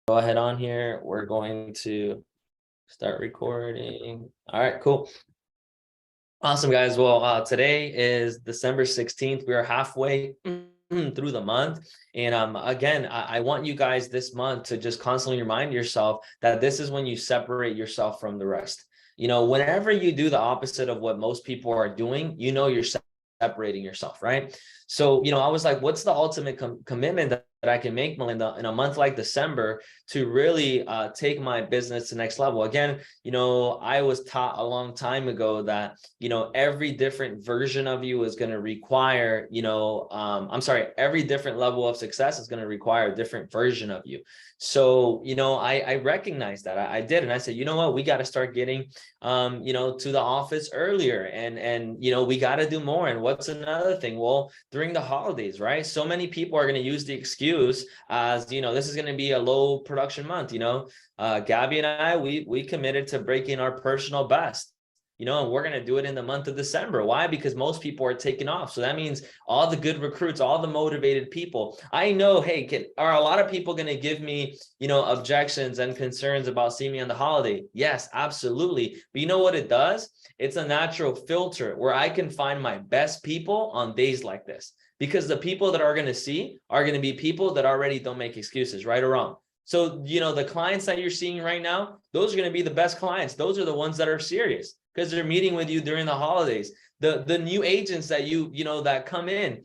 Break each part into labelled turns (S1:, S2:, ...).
S1: Go ahead on here. We're going to start recording. All right, cool. Awesome, guys. Well, today is December 16th. We are halfway through the month. And again, I want you guys this month to just constantly remind yourself that this is when you separate yourself from the rest. You know, whenever you do the opposite of what most people are doing, you know, you're separating yourself, right? So, you know, I was like, what's the ultimate commitment that I can make, Melinda, in a month like December to really take my business to the next level? Again, you know, I was taught a long time ago that, you know, every different version of you is going to require, you know, every different level of success is going to require a different version of you. So, you know, I recognized that. I did. And I said, you know what, we got to start getting, you know, to the office earlier and, you know, we got to do more. And what's another thing? Well, during the holidays, right? So many people are going to use the excuse as, you know, this is going to be a low production month. You know, Gabby and I, we committed to breaking our personal best. You know, and we're going to do it in the month of December. Why? Because most people are taking off. So that means all the good recruits, all the motivated people. I know, hey, are a lot of people going to give me, you know, objections and concerns about seeing me on the holiday? Yes, absolutely. But you know what it does? It's a natural filter where I can find my best people on days like this, because the people that are going to see are going to be people that already don't make excuses, right or wrong. So, you know, the clients that you're seeing right now, those are going to be the best clients. Those are the ones that are serious because they're meeting with you during the holidays. The new agents that you know, that come in,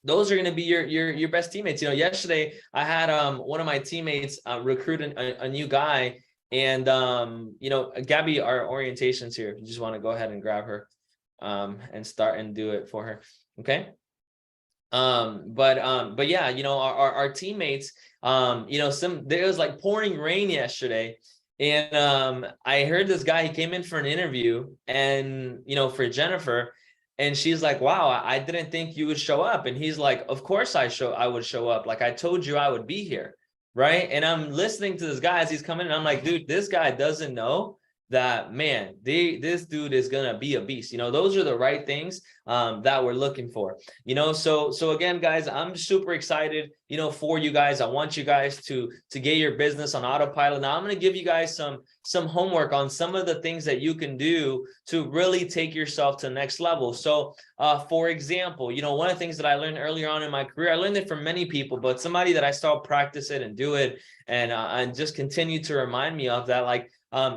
S1: those are going to be your best teammates. You know, yesterday I had one of my teammates recruit a new guy, and you know, Gabby, our orientation's here. You just want to go ahead and grab her and start and do it for her. Okay. But yeah, you know, our teammates, you know, there was like pouring rain yesterday. And I heard this guy, he came in for an interview and, you know, for Jennifer, and she's like, wow, I didn't think you would show up. And he's like, of course I would show up. Like I told you I would be here. Right. And I'm listening to this guy as he's coming in. And I'm like, dude, this guy doesn't know that, man, this dude is going to be a beast. You know, those are the right things that we're looking for, you know. So again, guys, I'm super excited, you know, for you guys. I want you guys to get your business on autopilot. Now I'm going to give you guys some homework on some of the things that you can do to really take yourself to the next level. So for example, you know, one of the things that I learned earlier on in my career, I learned it from many people, but somebody that I saw practice it and do it and just continue to remind me of that, like,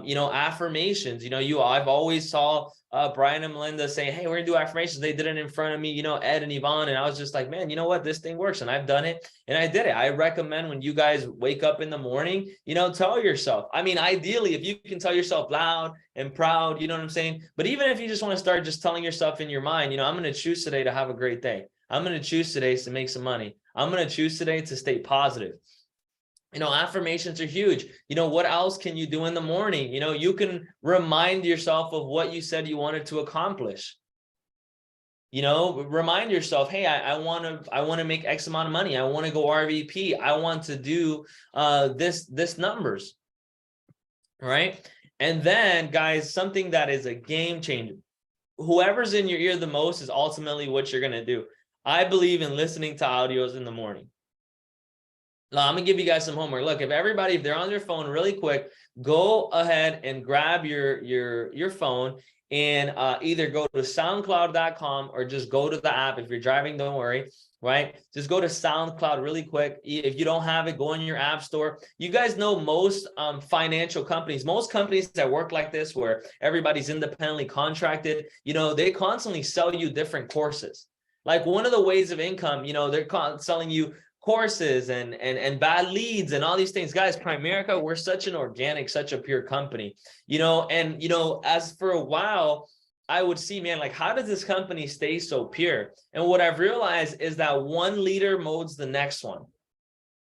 S1: you know, affirmations. You know, I've always saw Brian and Melinda say, hey, we're gonna do affirmations. They did it in front of me, you know, Ed and Yvonne, and I was just like, man, you know what, this thing works, and I've done it and I did it. I recommend when you guys wake up in the morning, you know, tell yourself, I mean, ideally, if you can tell yourself loud and proud, you know what I'm saying? But even if you just want to start just telling yourself in your mind, you know, I'm going to choose today to have a great day. I'm going to choose today to make some money. I'm going to choose today to stay positive. You know, affirmations are huge. You know, what else can you do in the morning? You know, you can remind yourself of what you said you wanted to accomplish. You know, remind yourself, hey, I want to make X amount of money. I want to go RVP. I want to do this numbers. Right. And then, guys, something that is a game changer. Whoever's in your ear the most is ultimately what you're going to do. I believe in listening to audios in the morning. Now, I'm gonna give you guys some homework. Look, if they're on their phone really quick, go ahead and grab your phone and either go to soundcloud.com or just go to the app. If you're driving, don't worry, right? Just go to SoundCloud really quick. If you don't have it, go in your app store. You guys know most financial companies, most companies that work like this, where everybody's independently contracted, you know, they constantly sell you different courses. Like one of the ways of income, you know, they're selling you courses and bad leads and all these things. Guys, Primerica, we're such an organic, such a pure company, you know. And you know, as for a while I would see, man, like, how does this company stay so pure? And what I've realized is that one leader molds the next one,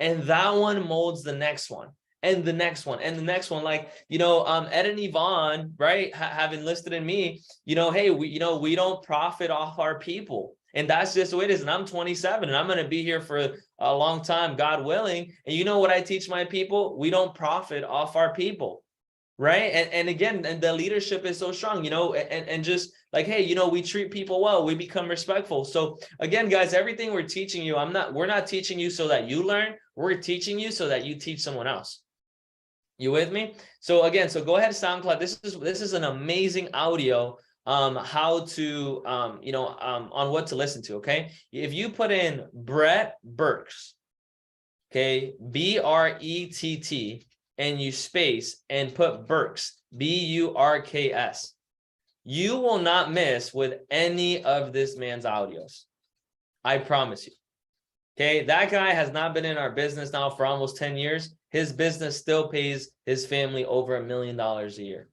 S1: and that one molds the next one, and the next one, and the next one. Like, you know, Ed and Yvonne, right, have enlisted in me, you know, hey, we don't profit off our people. And that's just the way it is. And I'm 27 and I'm going to be here for a long time, God willing. And you know what I teach my people? We don't profit off our people, right? And again, and the leadership is so strong, and just like, hey, we treat people well, we become respectful. So again, guys, everything we're teaching you, we're not teaching you so that you learn, we're teaching you so that you teach someone else. You with me? So again, so go ahead, SoundCloud. This is an amazing audio how to on what to listen to. Okay, if you put in Brett Burks, okay, Brett, and you space and put Burks, Burks, you will not miss with any of this man's audios. I promise you. Okay, that guy has not been in our business now for almost 10 years. His business still pays his family over $1 million a year.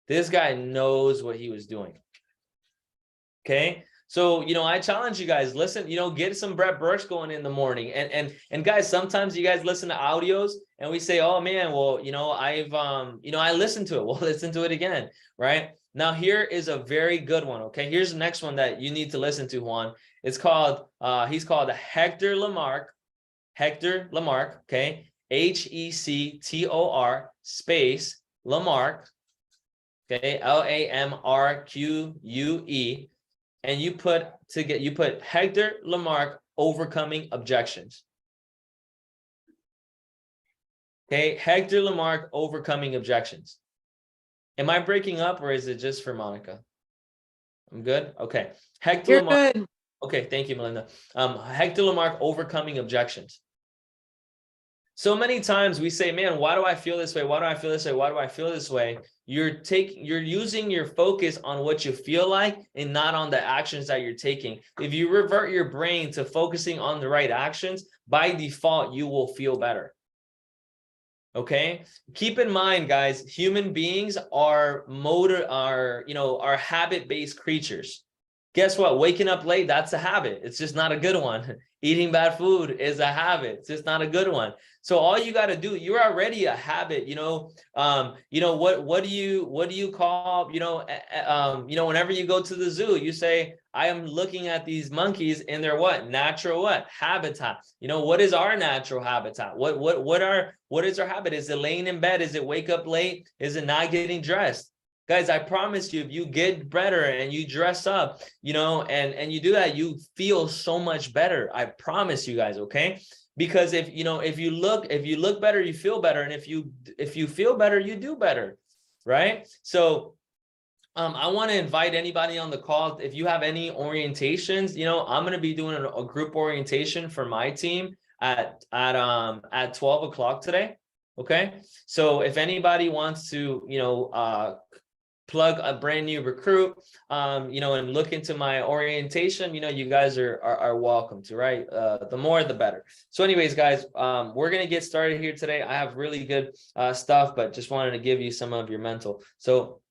S1: This guy knows what he was doing. Okay, so I challenge you guys, listen, get some Brett Burks going in the morning. And guys, sometimes you guys listen to audios and we say, oh man, well, I listened to it. Well, listen to it again, right? Now here is a very good one. Okay, here's the next one that you need to listen to, Juan. It's called he's called Hector Lamarck. Hector Lamarck, okay, Hector space Lamarck, okay, Lamrque, and you put Hector Lamarck overcoming objections. Okay, Hector Lamarck overcoming objections. Am I breaking up or is it just for Monica? I'm good. Okay, Hector
S2: You're
S1: Lamarck.
S2: good.
S1: Okay, thank you, Melinda. Hector Lamarck overcoming objections. So many times we say, man, why do I feel this way? Why do I feel this way? Why do I feel this way? You're using your focus on what you feel like and not on the actions that you're taking. If you revert your brain to focusing on the right actions, by default, you will feel better. Okay, keep in mind, guys, human beings are habit-based creatures. Guess what? Waking up late, that's a habit. It's just not a good one. Eating bad food is a habit. It's just not a good one. So all you got to do, you're already a habit. What do you call, whenever you go to the zoo, you say, I am looking at these monkeys in their what? Natural what? Habitat. What is our natural habitat? What is our habit? Is it laying in bed? Is it wake up late? Is it not getting dressed? Guys, I promise you, if you get better and you dress up, and you do that, you feel so much better. I promise you guys, okay? Because if you look better, you feel better. And if you feel better, you do better, right? So I want to invite anybody on the call. If you have any orientations, I'm going to be doing a group orientation for my team at 12 o'clock today. Okay. So if anybody wants to, plug a brand new recruit, and look into my orientation, you guys are welcome to, right? The more, the better. So anyways, guys, we're going to get started here today. I have really good stuff, but just wanted to give you some of your mental. So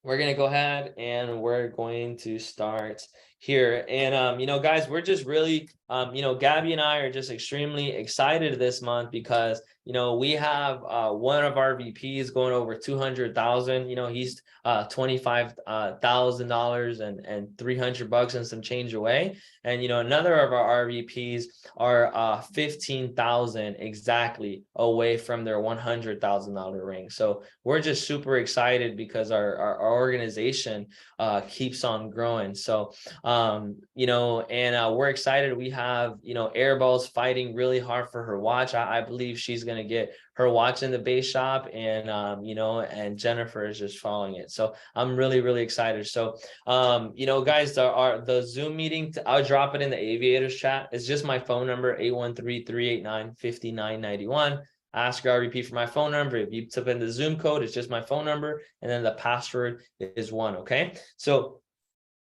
S1: we're going to go ahead and we're going to start here. And, guys, we're just really, Gabby and I are just extremely excited this month because, we have one of our VPs going over 200,000, he's $25,000 and $300 and some change away. And, another of our RVPs are 15,000 exactly away from their $100,000 ring. So we're just super excited because our organization keeps on growing. So, we're excited. We have, Airball's fighting really hard for her watch. I believe she's going to get her watch in the base shop, and and Jennifer is just following it. So I'm really, really excited. So guys, the Zoom meeting, I'll drop it in the Aviators chat. It's just my phone number, 813-389-5991. Ask your RVP for my phone number. If you type in the Zoom code, it's just my phone number, and then the password is 1. Okay, so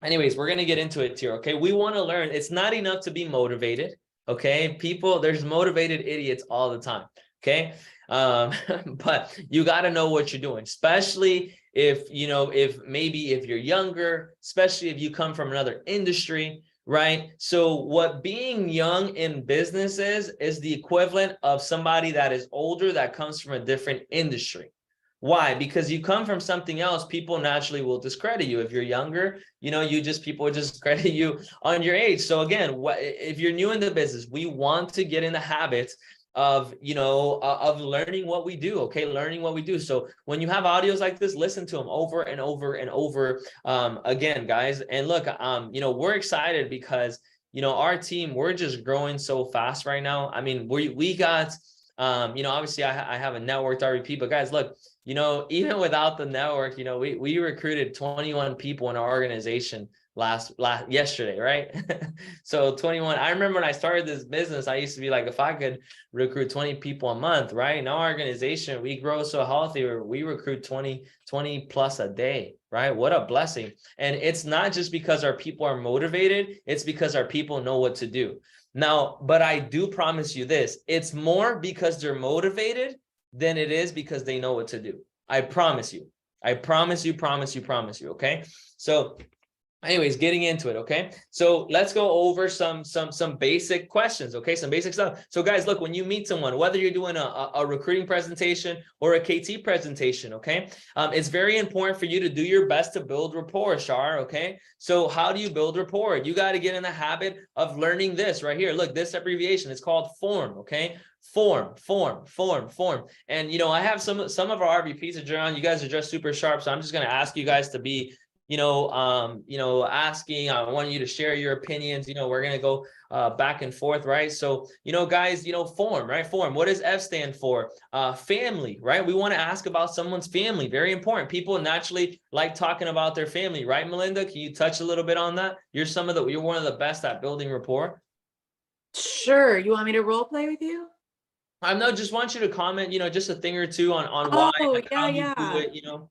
S1: anyways, we're going to get into it here. Okay, we want to learn. It's not enough to be motivated. Okay, there's motivated idiots all the time. Okay, but you got to know what you're doing, especially if you're younger, especially if you come from another industry, right? So what being young in business is the equivalent of somebody that is older that comes from a different industry. Why? Because you come from something else, people naturally will discredit you. If you're younger, people will just credit you on your age. So again, if you're new in the business, we want to get in the habits of, of learning what we do. Okay, learning what we do. So when you have audios like this, listen to them over and over and over again, guys. And look, we're excited because our team, we're just growing so fast right now. I mean, we got obviously I have a networked RVP, but guys, look, even without the network, we recruited 21 people in our organization last yesterday, right? So 21. I remember when I started this business, I used to be like, if I could recruit 20 people a month, right? In our organization, we grow so healthy, we recruit 20 plus a day, right? What a blessing. And it's not just because our people are motivated, it's because our people know what to do. Now, but I do promise you this, it's more because they're motivated than it is because they know what to do. I promise you. I promise you, okay? So anyways, getting into it, okay? So let's go over some basic questions, okay? Some basic stuff. So guys, look, when you meet someone, whether you're doing a recruiting presentation or a KT presentation, okay? It's very important for you to do your best to build rapport, Shar, okay? So how do you build rapport? You got to get in the habit of learning this right here. Look, this abbreviation is called FORM, okay? Form. And I have some of our RVPs that are on. You guys are just super sharp, so I'm just going to ask you guys to be asking. I want you to share your opinions. We're going to go back and forth, right? So, guys, form, right? Form. What does F stand for? Family, right? We want to ask about someone's family. Very important. People naturally like talking about their family, right, Melinda? Can you touch a little bit on that? You're one of the best at building rapport.
S2: Sure. You want me to role play with you?
S1: I know, just want you to comment, just a thing or two on why, how you do it,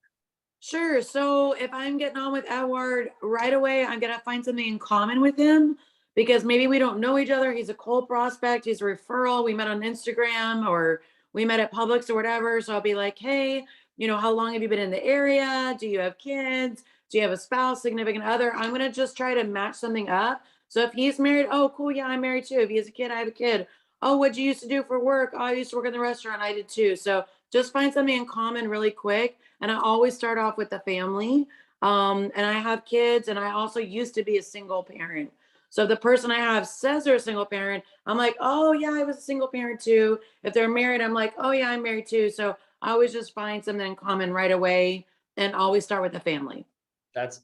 S2: Sure. So if I'm getting on with Edward right away, I'm going to find something in common with him because maybe we don't know each other. He's a cold prospect. He's a referral. We met on Instagram or we met at Publix or whatever. So I'll be like, hey, how long have you been in the area? Do you have kids? Do you have a spouse, significant other? I'm going to just try to match something up. So if he's married, oh, cool. Yeah, I'm married too. If he has a kid, I have a kid. Oh, what'd you used to do for work? Oh, I used to work in the restaurant. I did too. So just find something in common really quick. And I always start off with the family. And I have kids, and I also used to be a single parent. So if the person I have says they're a single parent, I'm like, oh yeah, I was a single parent too. If they're married, I'm like, oh yeah, I'm married too. So I always just find something in common right away and always start with the family.
S1: That's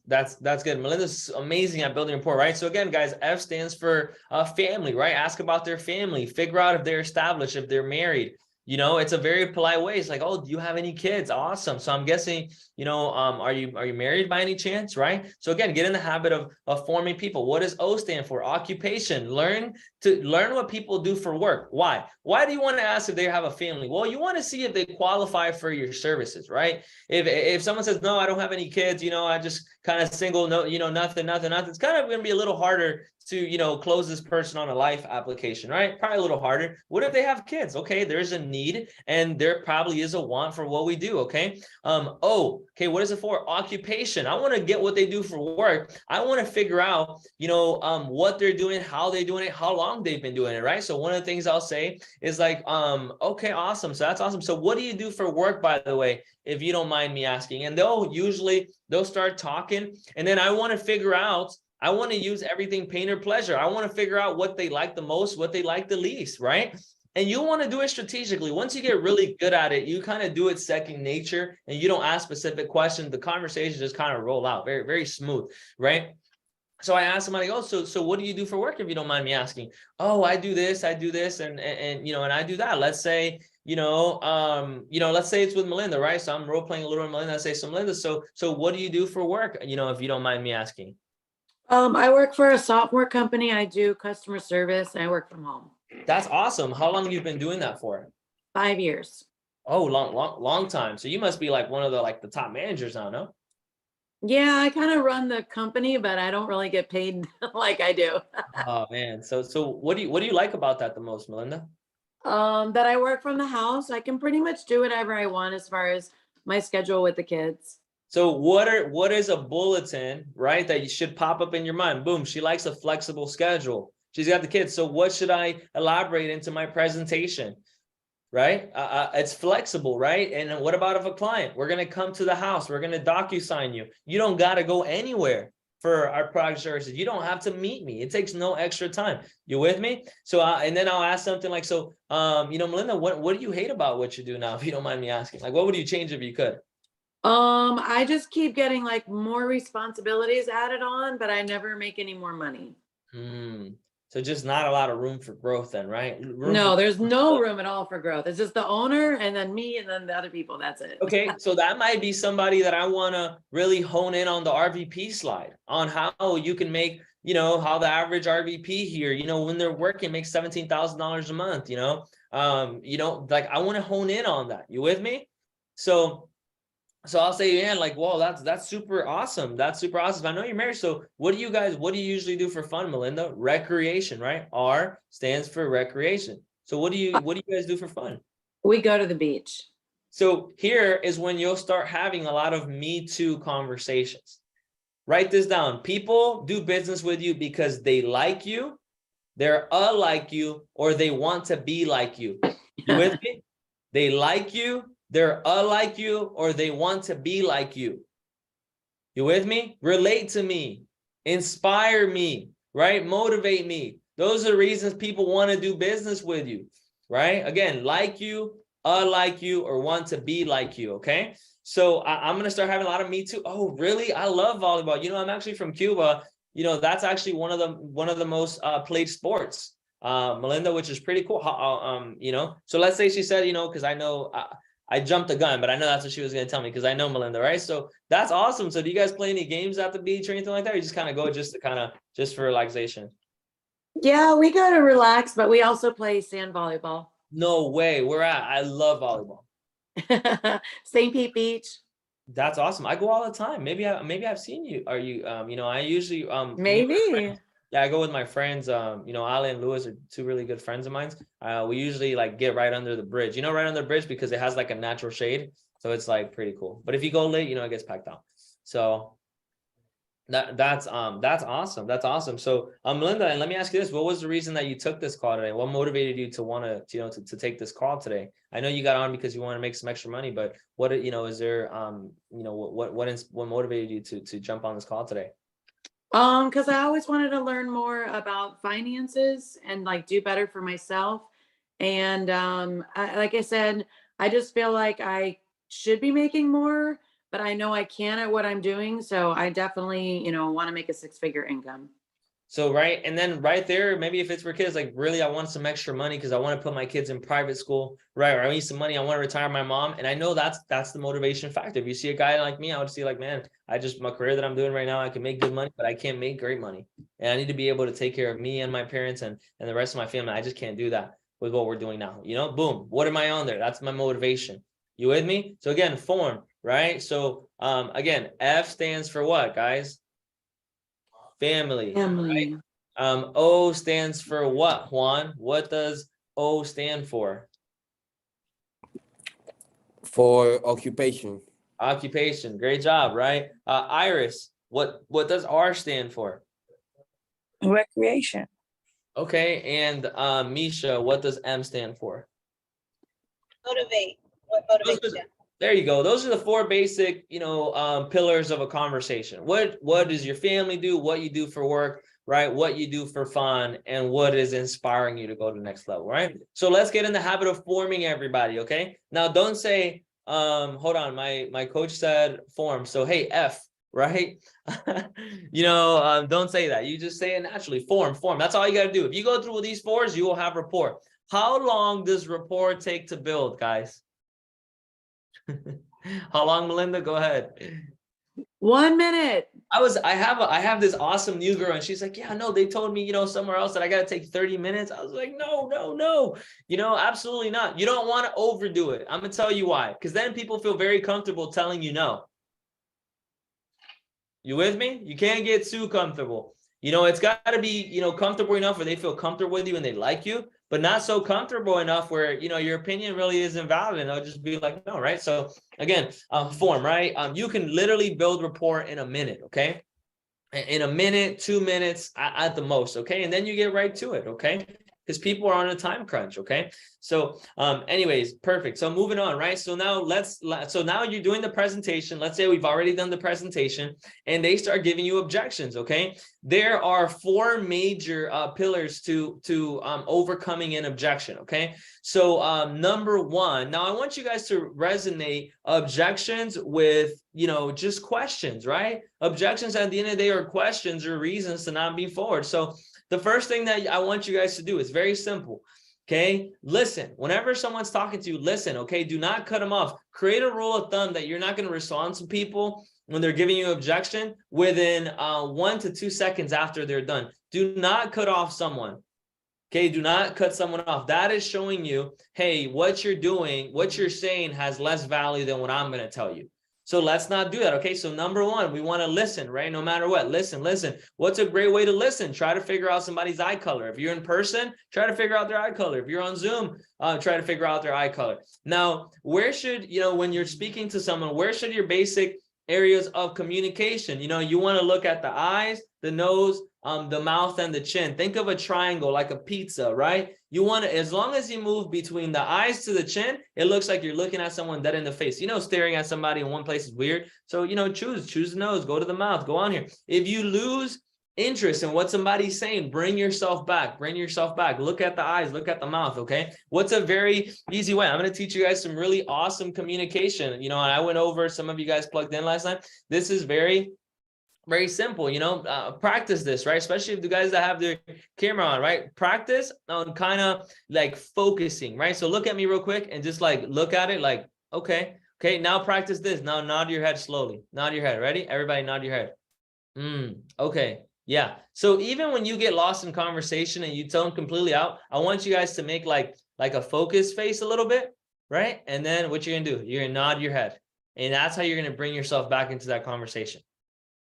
S1: good. Melinda's amazing at building rapport, right? So again, guys, F stands for family, right? Ask about their family, figure out if they're established, if they're married. It's a very polite way. It's like, oh, do you have any kids? Awesome. So I'm guessing, are you married by any chance, right? So again, get in the habit of forming people. What does O stand for? Occupation. Learn what people do for work. Why? Why do you want to ask if they have a family? Well, you want to see if they qualify for your services, right? If someone says, no, I don't have any kids, I just kind of single, no, nothing. It's kind of going to be a little harder to, close this person on a life application, right? Probably a little harder. What if they have kids? Okay, there's a need and there probably is a want for what we do, okay? Okay, what is it for? Occupation. I want to get what they do for work. I want to figure out, what they're doing, how they're doing it, how long they've been doing it, right? So one of the things I'll say is like, okay, awesome. So that's awesome. So what do you do for work, by the way, if you don't mind me asking? And they'll start talking. And then I want to figure out, I want to use everything pain or pleasure. I want to figure out what they like the most, what they like the least, right? And you want to do it strategically. Once you get really good at it, you kind of do it second nature and you don't ask specific questions. The conversations just kind of roll out very, very smooth, right? So I asked somebody, oh, so what do you do for work, if you don't mind me asking? Oh, I do this, and I do that. Let's say, let's say it's with Melinda, right? So I'm role playing a little with Melinda. I say, so Melinda, so what do you do for work? If you don't mind me asking.
S2: I work for a software company. I do customer service. I work from home.
S1: That's awesome. How long have you been doing that for?
S2: 5 years.
S1: Oh, long time. So you must be like one of the top managers now, no?
S2: Yeah, I kind of run the company, but I don't really get paid like I do.
S1: Oh man. So what do you like about that the most, Melinda?
S2: That I work from the house. I can pretty much do whatever I want as far as my schedule with the kids.
S1: So what is a bulletin, right, that you should pop up in your mind? Boom, she likes a flexible schedule. She's got the kids. So what should I elaborate into my presentation? Right? It's flexible, right? And what about if a client? We're going to come to the house. We're going to DocuSign you. You don't got to go anywhere. for our product services. You don't have to meet me. It takes no extra time. You with me? So, and then I'll ask something like, so, Melinda, what do you hate about what you do now? If you don't mind me asking, like, what would you change if you could?
S2: I just keep getting like more responsibilities added on, but I never make any more money.
S1: So just not a lot of room for growth then, right?
S2: No, there's no room at all for growth. It's just the owner and then me and then the other people. That's it.
S1: Okay, so that might be somebody that I want to really hone in on the RVP slide on how you can make, how the average RVP here, when they're working, makes $17,000 a month, like I want to hone in on that. You with me? So I'll say, yeah, like, whoa, that's super awesome. That's super awesome. I know you're married. So what do you usually do for fun, Melinda? Recreation, right? R stands for recreation. So what do you guys do for fun?
S2: We go to the beach.
S1: So here is when you'll start having a lot of Me Too conversations. Write this down. People do business with you because they like you, they're like you, or they want to be like you. You with me? They like you, they're like you, or they want to be like you. You with me? Relate to me, inspire me, right? Motivate me. Those are the reasons people want to do business with you, right? Again, like you, like you, or want to be like you. Okay. So I'm going to start having a lot of Me Too. Oh, really? I love volleyball. I'm actually from Cuba. That's actually one of the most played sports, Melinda, which is pretty cool. So let's say she said, because I know I jumped the gun, but I know that's what she was going to tell me because I know Melinda, right? So that's awesome. So do you guys play any games at the beach or anything like that? Or you just kind of go just for relaxation?
S2: Yeah, we go to relax, but we also play sand volleyball.
S1: No way. Where at? I love volleyball.
S2: St. Pete Beach.
S1: That's awesome. I go all the time. Maybe I've seen you. Are you I usually
S2: maybe.
S1: Yeah, I go with my friends. Ali and Lewis are two really good friends of mine. We usually like get right under the bridge. Right under the bridge because it has like a natural shade. So it's like pretty cool. But if you go late, it gets packed out. So that's awesome. That's awesome. So Melinda, and let me ask you this: what was the reason that you took this call today? What motivated you to want to take this call today? I know you got on because you want to make some extra money, but what is there what motivated you to jump on this call today?
S2: Because I always wanted to learn more about finances and like do better for myself. And like I said, I just feel like I should be making more, but I know I can at what I'm doing. So I definitely, want to make a 6-figure income.
S1: So, right. And then right there, maybe if it's for kids, like really, I want some extra money because I want to put my kids in private school, right? Or I need some money. I want to retire my mom. And I know that's the motivation factor. If you see a guy like me, I would see like, man, my career that I'm doing right now, I can make good money, but I can't make great money. And I need to be able to take care of me and my parents and the rest of my family. I just can't do that with what we're doing now. Boom. What am I on there? That's my motivation. You with me? So again, form, right? So again, F stands for what, guys? Family. Right? O stands for what, Juan? What does O stand for?
S3: For occupation.
S1: Occupation. Great job, right? Iris, what does R stand for?
S4: Recreation.
S1: Okay, and Misha, what does M stand for?
S4: Motivate. What motivation?
S1: There you go. Those are the 4 basic, pillars of a conversation. What does your family do? What you do for work, right? What you do for fun, and what is inspiring you to go to the next level, right? So let's get in the habit of forming everybody, okay? Now, don't say, hold on, my coach said form. So, hey, F, right? Don't say that. You just say it naturally. Form. That's all you got to do. If you go through these 4s, you will have rapport. How long does rapport take to build, guys? How long, Melinda? Go ahead.
S2: 1 minute.
S1: I have this awesome new girl, and she's like, yeah, no, they told me, somewhere else that I got to take 30 minutes. I was like, no, absolutely not. You don't want to overdo it. I'm going to tell you why. Because then people feel very comfortable telling you no. You with me? You can't get too comfortable. It's got to be, comfortable enough where they feel comfortable with you and they like you, but not so comfortable enough where, your opinion really isn't valid and they'll just be like, no, right? So again, form, right? You can literally build rapport in a minute, okay? In a minute, 2 minutes at the most, okay? And then you get right to it, okay? because people are on a time crunch. Okay. So anyways, perfect. So moving on, right? So now so now you're doing the presentation. Let's say we've already done the presentation and they start giving you objections. Okay. There are 4 major pillars to overcoming an objection. Okay. So number 1, now I want you guys to resonate objections with, just questions, right? Objections at the end of the day are questions or reasons to not be forward. So the first thing that I want you guys to do is very simple. Okay, listen. Whenever someone's talking to you, listen. Okay, do not cut them off. Create a rule of thumb that you're not going to respond to people when they're giving you objection within 1 to 2 seconds after they're done. Do not cut off someone. Okay, do not cut someone off. That is showing you, hey, what you're doing, what you're saying has less value than what I'm going to tell you. So let's not do that. Okay, so number 1, we want to listen, right? No matter what, listen. What's a great way to listen? Try to figure out somebody's eye color. If you're in person, try to figure out their eye color. If you're on Zoom, try to figure out their eye color. Now, where should, when you're speaking to someone, where should your basic areas of communication, you want to look at the eyes, the nose, the mouth, and the chin. Think of a triangle like a pizza, right? You want to, as long as you move between the eyes to the chin, it looks like you're looking at someone dead in the face. Staring at somebody in one place is weird. So, choose the nose, go to the mouth, go on here. If you lose interest in what somebody's saying, bring yourself back. Look at the eyes, look at the mouth. Okay. What's a very easy way? I'm going to teach you guys some really awesome communication. And I went over, some of you guys plugged in last night. This is very simple. Practice this, right? Especially if the guys that have their camera on, right? Practice on kind of like focusing, right? So look at me real quick and just like look at it like, okay, now practice this. Now nod your head slowly. Nod your head. Ready? Everybody nod your head. Okay. Yeah. So even when you get lost in conversation and you tone completely out, I want you guys to make like a focus face a little bit, right? And then what you're going to do, you're going to nod your head. And that's how you're going to bring yourself back into that conversation.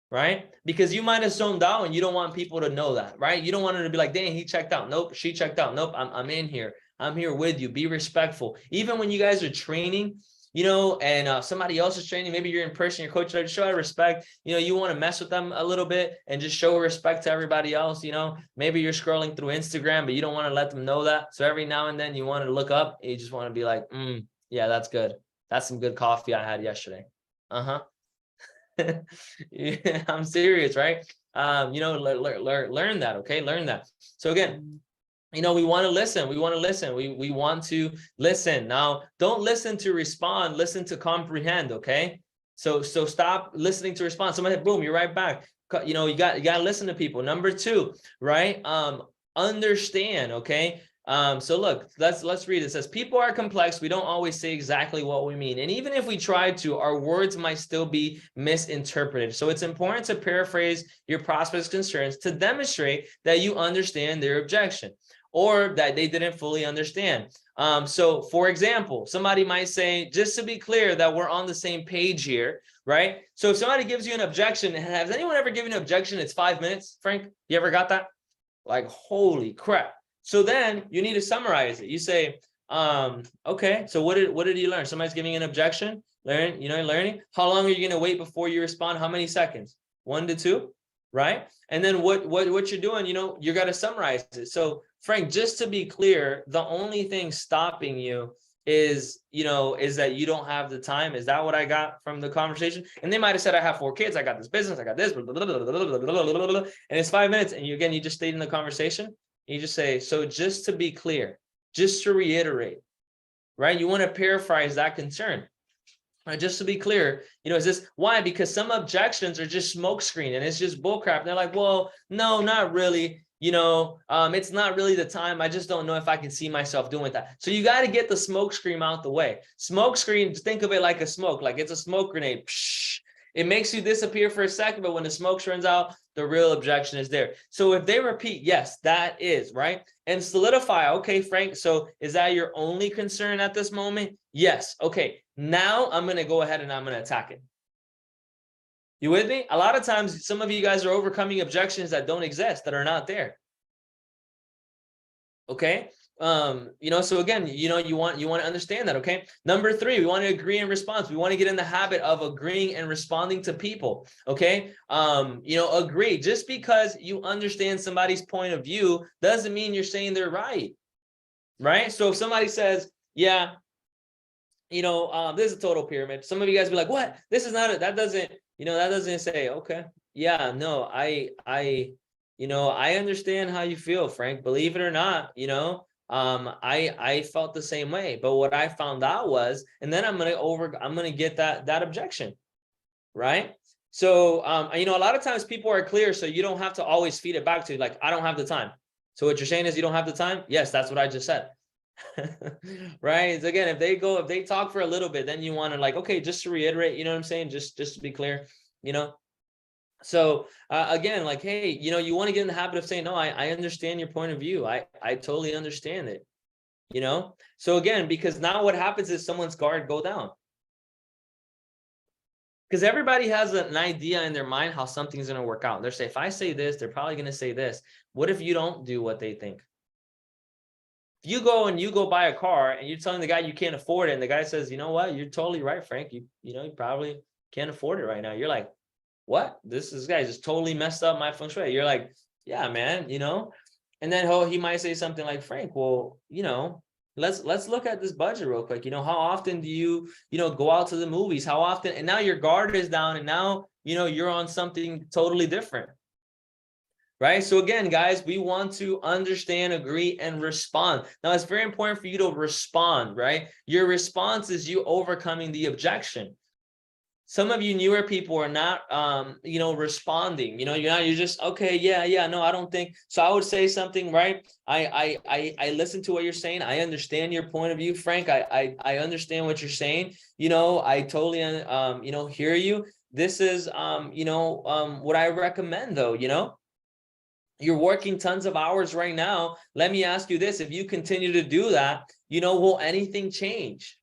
S1: Right? Because you might have zoned out and you don't want people to know that, right? You don't want them to be like, dang, he checked out. Nope, she checked out. Nope, I'm in here. I'm here with you. Be respectful. Even when you guys are training, and somebody else is training, maybe you're in person, your coach, just show respect. You want to mess with them a little bit and just show respect to everybody else. Maybe you're scrolling through Instagram, but you don't want to let them know that. So every now and then you want to look up, you just want to be like, yeah, that's good. That's some good coffee I had yesterday. Yeah, I'm serious, right? Learn that. Okay, learn that. So again, we want to listen. We want to listen. Now, don't listen to respond. Listen to comprehend. Okay. So stop listening to respond. Somebody, boom, you're right back. You got to listen to people. Number 2, right? Understand. Okay. So look, let's read it. It says, people are complex. We don't always say exactly what we mean. And even if we try to, our words might still be misinterpreted. So it's important to paraphrase your prospect's concerns to demonstrate that you understand their objection or that they didn't fully understand. So for example, somebody might say, just to be clear that we're on the same page here, right? So if somebody gives you an objection, has anyone ever given an objection? It's 5 minutes, Frank? You ever got that? Like, holy crap. So then you need to summarize it. You say, okay, so what did you learn? Somebody's giving you an objection, learning. How long are you going to wait before you respond? How many seconds? 1 to 2, right? And then what you're doing, you got to summarize it. So Frank, just to be clear, the only thing stopping you is that you don't have the time. Is that what I got from the conversation? And they might have said, I have 4 kids. I got this business. I got this, and it's 5 minutes. And you just stayed in the conversation. You just say, so just to be clear, just to reiterate, right? You want to paraphrase that concern, right? Just to be clear, is this why? Because some objections are just smokescreen and it's just bullcrap. They're like, well, no, not really. It's not really the time. I just don't know if I can see myself doing that. So you got to get the smoke screen out the way. Smoke screen, think of it like a smoke, like it's a smoke grenade. Psh, it makes you disappear for a second, but when the smoke runs out, the real objection is there. So if they repeat, yes, that is, right? And solidify, okay, Frank, so is that your only concern at this moment? Yes. Okay, now I'm going to go ahead and I'm going to attack it. You with me? A lot of times, some of you guys are overcoming objections that don't exist, that are not there. Okay? So again, you want to understand that. Okay. Number 3, we want to agree and respond. We want to get in the habit of agreeing and responding to people. Okay. Agree. Just because you understand somebody's point of view doesn't mean you're saying they're right. Right. So if somebody says, yeah, this is a total pyramid. Some of you guys be like, what? This is not it. That doesn't say, okay. Yeah, no, I understand how you feel, Frank. Believe it or not, I felt the same way. But what I found out was, and then I'm gonna get that objection, right? So a lot of times people are clear, so you don't have to always feed it back to you, like, I don't have the time. So what you're saying is you don't have the time? Yes, that's what I just said. Right. So again, if they talk for a little bit, then you want to, like, okay, just to reiterate, you know what I'm saying? Just to be clear, So again, like, hey, you want to get in the habit of saying, no, I understand your point of view. I totally understand it. So again, because now what happens is someone's guard go down. Because everybody has an idea in their mind how something's going to work out. They're saying, if I say this, they're probably going to say this. What if you don't do what they think? If you go buy a car and you're telling the guy you can't afford it, and the guy says, you know what, you're totally right, Frank. You probably can't afford it right now. You're like, what? This guy just totally messed up my feng shui. You're like, yeah, man, and then he might say something like, Frank, well, let's look at this budget real quick. How often do you, go out to the movies? How often? And now your guard is down, and now, you're on something totally different. Right. So again, guys, we want to understand, agree, and respond. Now, it's very important for you to respond, right? Your response is you overcoming the objection. Some of you newer people are not, responding. You're just, okay, yeah, no, I don't think so. I would say something, right? I listen to what you're saying. I understand your point of view, Frank. I understand what you're saying. I totally, hear you. This is, what I recommend, though. You're working tons of hours right now. Let me ask you this. If you continue to do that, will anything change?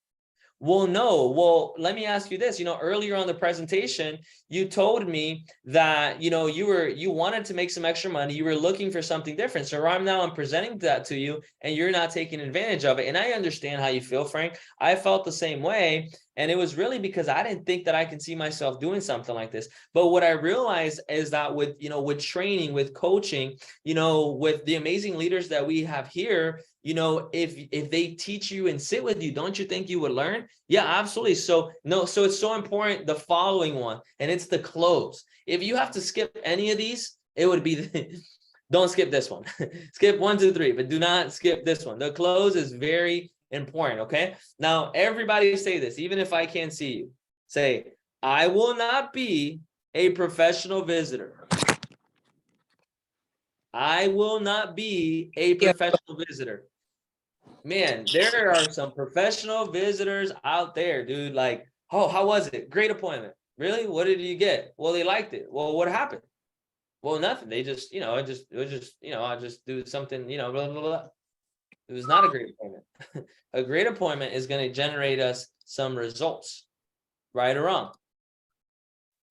S1: Well, no. Well, let me ask you this. Earlier on the presentation, you told me that, you wanted to make some extra money. You were looking for something different. So I'm presenting that to you, and you're not taking advantage of it. And I understand how you feel, Frank. I felt the same way. And it was really because I didn't think that I can see myself doing something like this. But what I realized is that with training, with coaching, with the amazing leaders that we have here, if they teach you and sit with you, don't you think you would learn? Yeah, absolutely. So it's so important, the following one, and it's the close. If you have to skip any of these, it would be don't skip this one. Skip 1, 2, 3, but do not skip this one. The close is very important. Okay. Now, everybody say this, even if I can't see you. Say, I will not be a professional visitor. I will not be a professional visitor. Man, there are some professional visitors out there, dude. Like, oh, how was it? Great appointment. Really? What did you get? Well, they liked it. Well, what happened? Well, nothing. They just, I just do something, blah, blah, blah. It was not a great appointment. A great appointment is going to generate us some results, right or wrong,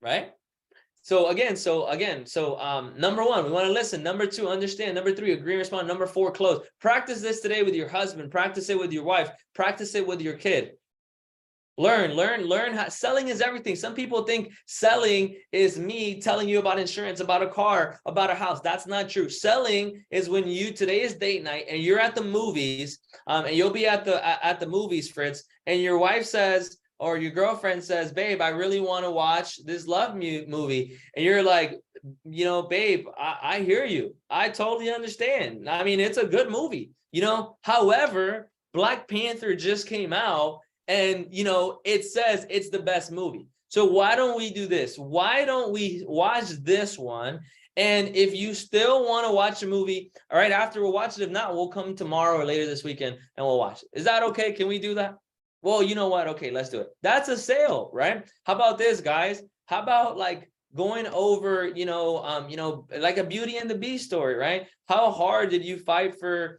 S1: right? So again, number 1, we want to listen. Number 2, understand. Number 3, agree and respond. Number 4, close. Practice this today with your husband. Practice it with your wife. Practice it with your kid. Learn how selling is everything. Some people think selling is me telling you about insurance, about a car, about a house. That's not true. Selling is when today is date night and you're at the movies, and you'll be at the movies, Fritz, and your wife says, or your girlfriend says, babe, I really want to watch this love movie. And you're like, babe, I hear you. I totally understand. I mean, it's a good movie, however, Black Panther just came out, and, it says it's the best movie. So why don't we do this? Why don't we watch this one? And if you still want to watch a movie, all right, after we'll watch it. If not, we'll come tomorrow or later this weekend and we'll watch it. Is that okay? Can we do that? Well, you know what? Okay, let's do it. That's a sale, right? How about this, guys? How about like going over, like a Beauty and the Beast story, right? How hard did you fight for,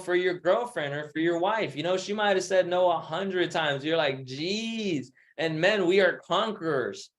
S1: for your girlfriend or for your wife? She might have said no 100 times. You're like, geez. And men, we are conquerors,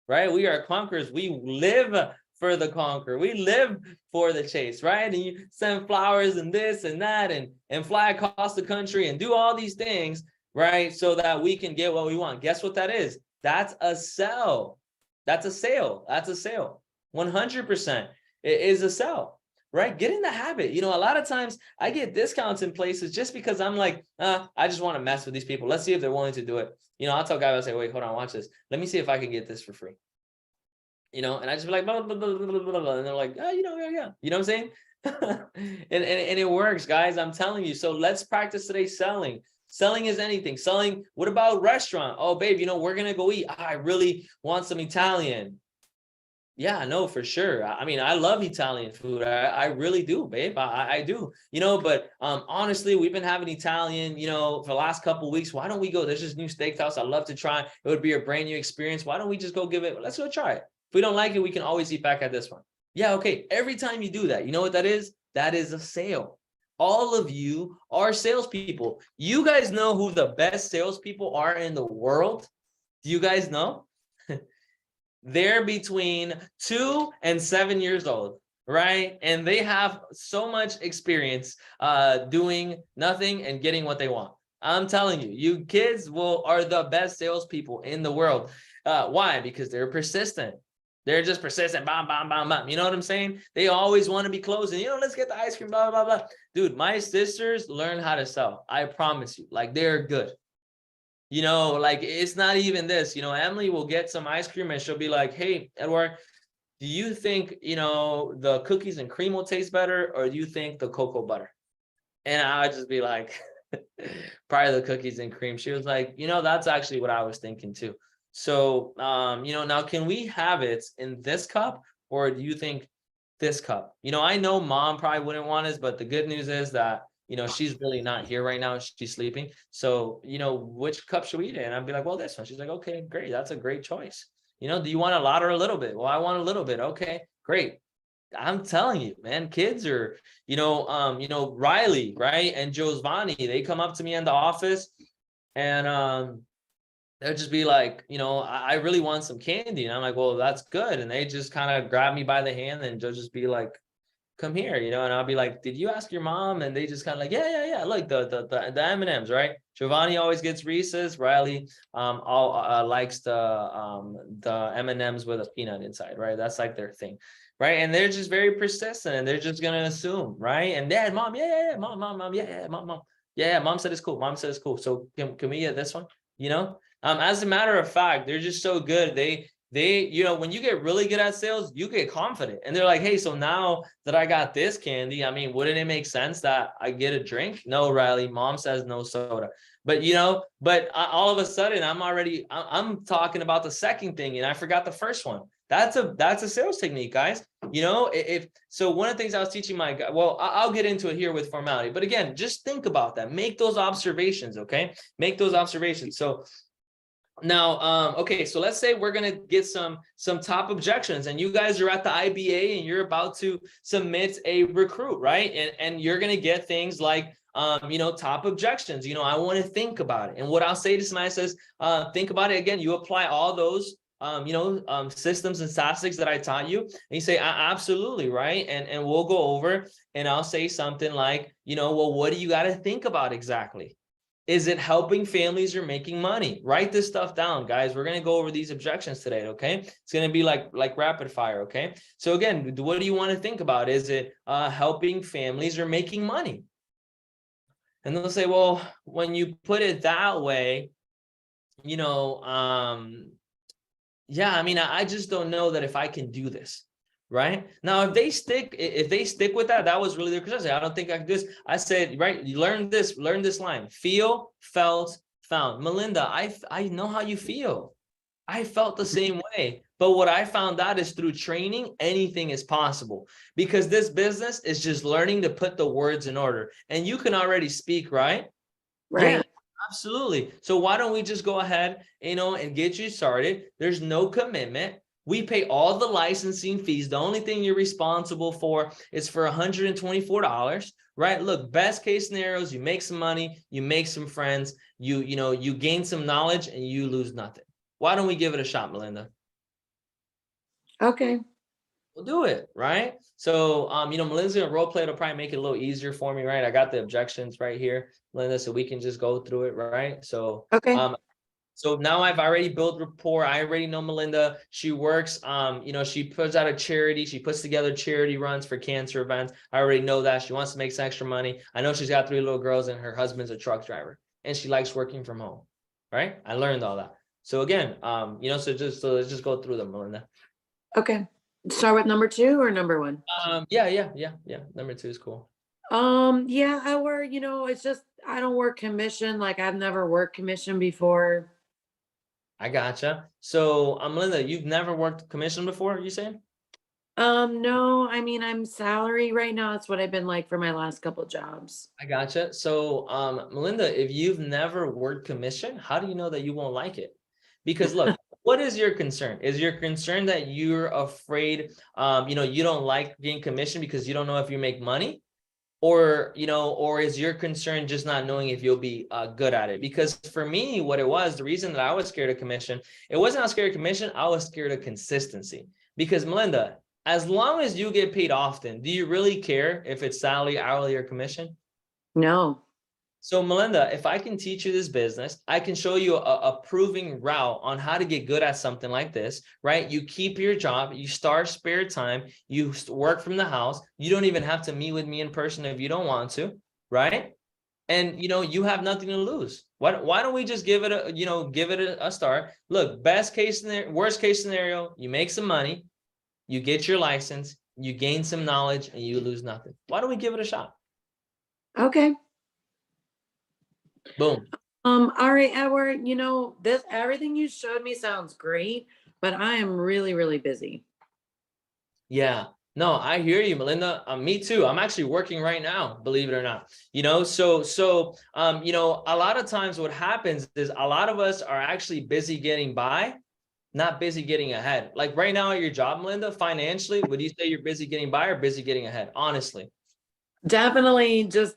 S1: right? We are conquerors. We live for the conquer. We live for the chase, right? And you send flowers and this and that and fly across the country and do all these things, right? So that we can get what we want. Guess what that is? That's a sell. That's a sale. That's a sale. 100%. It is a sell. Right? Get in the habit. You know, a lot of times I get discounts in places just because I'm like, I just want to mess with these people. Let's see if they're willing to do it. You know, I'll tell guys, I'll say, wait, hold on, watch this. Let me see if I can get this for free. You know, and I just be like, blah, blah, blah, blah, blah, blah, and they're like, oh, you know, yeah. You know what I'm saying? and it works, guys. I'm telling you. So let's practice today selling. Selling is anything. Selling, what about restaurant? Oh, babe, you know, we're going to go eat. I really want some Italian. Yeah, no, for sure. I mean, I love Italian food. I really do, babe. I do, you know, but honestly, we've been having Italian, you know, for the last couple of weeks. Why don't we go? There's this new steakhouse I'd love to try. It would be a brand new experience. Why don't we just go give it? Let's go try it. If we don't like it, we can always eat back at this one. Yeah, okay. Every time you do that, you know what that is? That is a sale. All of you are salespeople. You guys know who the best salespeople are in the world? Do you guys know? They're between 2 and 7 years old, right? And they have so much experience doing nothing and getting what they want. I'm telling you, you kids are the best salespeople in the world. Why? Because they're persistent. They're just persistent. Bam, bam, bam, bam. You know what I'm saying? They always want to be closing. You know, let's get the ice cream, blah, blah, blah. Dude, my sisters learn how to sell. I promise you. Like, they're good. You know, like, it's not even this, you know, Emily will get some ice cream and she'll be like, hey, Edward, do you think, you know, the cookies and cream will taste better, or do you think the cocoa butter? And I would just be like, probably the cookies and cream. She was like, you know, that's actually what I was thinking too. So, you know, now can we have it in this cup, or do you think this cup? You know, I know mom probably wouldn't want this, but the good news is that, you know, she's really not here right now. She's sleeping. So, you know, which cup should we eat in? And I'd be like, well, this one. She's like, okay, great. That's a great choice. You know, do you want a lot or a little bit? Well, I want a little bit. Okay, great. I'm telling you, man, kids are, you know, Riley, right? And Josvani, they come up to me in the office and they'll just be like, you know, I really want some candy. And I'm like, well, that's good. And they just kind of grab me by the hand and they'll just be like, come here, you know, and I'll be like, did you ask your mom? And they just kind of like, yeah. Like the M&Ms, right? Giovanni always gets Reese's. Riley likes the M&Ms with a peanut inside, right? That's like their thing, right? And they're just very persistent and they're just gonna assume, right? And dad, mom, mom, mom said it's cool. Mom said it's cool. So can we get this one? You know, as a matter of fact, they're just so good. They, you know, when you get really good at sales, you get confident and they're like, hey, so now that I got this candy, I mean, wouldn't it make sense that I get a drink? No, Riley, mom says no soda. But, you know, all of a sudden I'm talking about the second thing and I forgot the first one. That's a sales technique, guys. You know, so one of the things I was teaching my guy, well, I'll get into it here with formality, but again, just think about that. Make those observations. Okay. Make those observations. So now, okay, so let's say we're going to get some top objections and you guys are at the IBA and you're about to submit a recruit, right? And you're going to get things like, you know, top objections. You know, I want to think about it. And what I'll say to somebody says, think about it again. You apply all those, you know, systems and statistics that I taught you. And you say, absolutely, right? And we'll go over and I'll say something like, you know, well, what do you got to think about exactly? Is it helping families or making money? Write this stuff down, guys. We're going to go over these objections today, okay? It's going to be like rapid fire, okay? So again, what do you want to think about? Is it helping families or making money? And they'll say, well, when you put it that way, you know, yeah, I mean, I just don't know that if I can do this. Right now, if they stick with that, that was really their criticism. I don't think I can do this. I said, right, you learn this line: feel, felt, found. Melinda, I know how you feel. I felt the same way. But what I found out is through training, anything is possible, because this business is just learning to put the words in order. And you can already speak, right?
S2: Right.
S1: Yeah, absolutely. So why don't we just go ahead, you know, and get you started? There's no commitment. We pay all the licensing fees. The only thing you're responsible for is for $124, right? Look, best case scenarios, you make some money, you make some friends, you know, you gain some knowledge and you lose nothing. Why don't we give it a shot, Melinda?
S2: Okay.
S1: we'll do it, right? So, Melinda's gonna role play. It'll probably make it a little easier for me, right? I got the objections right here, Melinda, so we can just go through it, right? So,
S2: Okay.
S1: So now I've already built rapport. I already know Melinda. She works, she puts out a charity. She puts together charity runs for cancer events. I already know that. She wants to make some extra money. I know she's got 3 little girls and her husband's a truck driver and she likes working from home, right? I learned all that. So again, so let's just go through them, Melinda.
S2: Okay. Start with number 2 or number 1?
S1: Yeah. Number 2 is cool.
S2: Yeah, I work, it's just, I don't work commission. Like I've never worked commission before.
S1: I gotcha. So, Melinda, you've never worked commission before, you saying?
S2: No, I mean, I'm salary right now. That's what I've been like for my last couple jobs.
S1: I gotcha. So, Melinda, if you've never worked commission, how do you know that you won't like it? Because look, what is your concern? Is your concern that you're afraid, you don't like being commission because you don't know if you make money? Or is your concern just not knowing if you'll be good at it? Because for me, what it was, the reason that I was scared of commission, it wasn't I was scared of commission, I was scared of consistency. Because Melinda, as long as you get paid often, do you really care if it's salary, hourly, or commission?
S2: No.
S1: So Melinda, if I can teach you this business, I can show you a proving route on how to get good at something like this, right? You keep your job, you start spare time, you work from the house. You don't even have to meet with me in person if you don't want to, right? And you have nothing to lose. Why don't we just give it a start? Look, worst case scenario, you make some money, you get your license, you gain some knowledge, and you lose nothing. Why don't we give it a shot?
S2: Okay.
S1: Boom.
S2: All right, Edward, everything you showed me sounds great, but I am really, really busy.
S1: Yeah, no, I hear you, Melinda. Me too. I'm actually working right now, believe it or not. A lot of times what happens is a lot of us are actually busy getting by, not busy getting ahead. Like right now at your job, Melinda, financially, would you say you're busy getting by or busy getting ahead? Honestly.
S2: Definitely just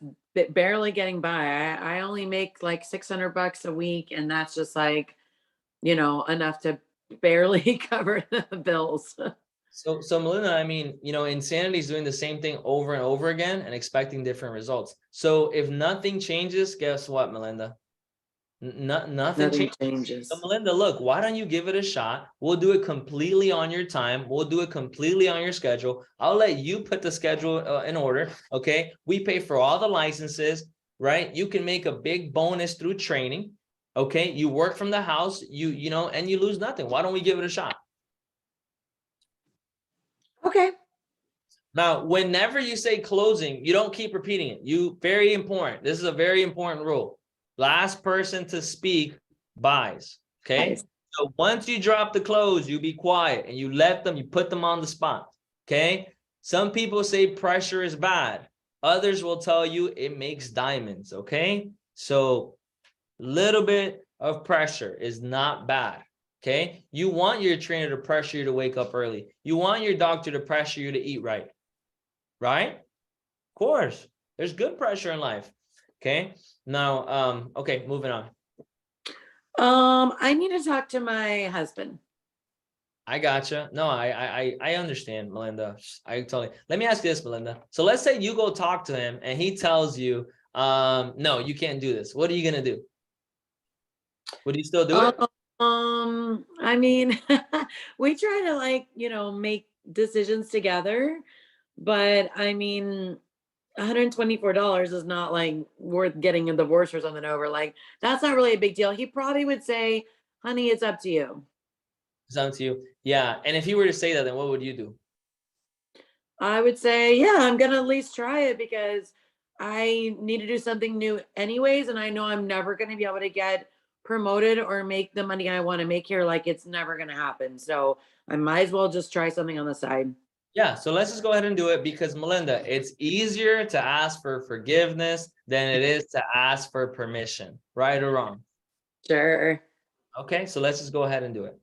S2: barely getting by. I only make like $600 a week, and that's just like, enough to barely cover the bills.
S1: So Melinda, I mean, insanity is doing the same thing over and over again and expecting different results. So if nothing changes, guess what, Melinda? Nothing changes. So Melinda, look, why don't you give it a shot? We'll do it completely on your time. We'll do it completely on your schedule. I'll let you put the schedule in order. Okay. We pay for all the licenses, right? You can make a big bonus through training. Okay. You work from the house, and you lose nothing. Why don't we give it a shot?
S2: Okay.
S1: Now, whenever you say closing, you don't keep repeating it. Very important. This is a very important rule. Last person to speak buys. Okay. Nice. So once you drop the close, you be quiet and you put them on the spot. Okay. Some people say pressure is bad. Others will tell you it makes diamonds. Okay. So little bit of pressure is not bad. Okay. You want your trainer to pressure you to wake up early. You want your doctor to pressure you to eat right. Right? Of course. There's good pressure in life. Okay. Now, okay, moving on.
S2: I need to talk to my husband.
S1: I gotcha. No, I understand, Melinda. Let me ask you this, Melinda. So let's say you go talk to him and he tells you, no, you can't do this. What are you gonna do? Would you still do it?
S2: I mean, we try to make decisions together, but I mean, $124 is not like worth getting a divorce or something over. Like, that's not really a big deal. He probably would say, honey, it's up to you.
S1: It's up to you. Yeah. And if he were to say that, then what would you do?
S2: I would say, yeah, I'm going to at least try it because I need to do something new anyways. And I know I'm never going to be able to get promoted or make the money I want to make here. Like, it's never going to happen. So I might as well just try something on the side.
S1: Yeah, so let's just go ahead and do it because Melinda, it's easier to ask for forgiveness than it is to ask for permission, right or wrong?
S2: Sure.
S1: Okay, so let's just go ahead and do it.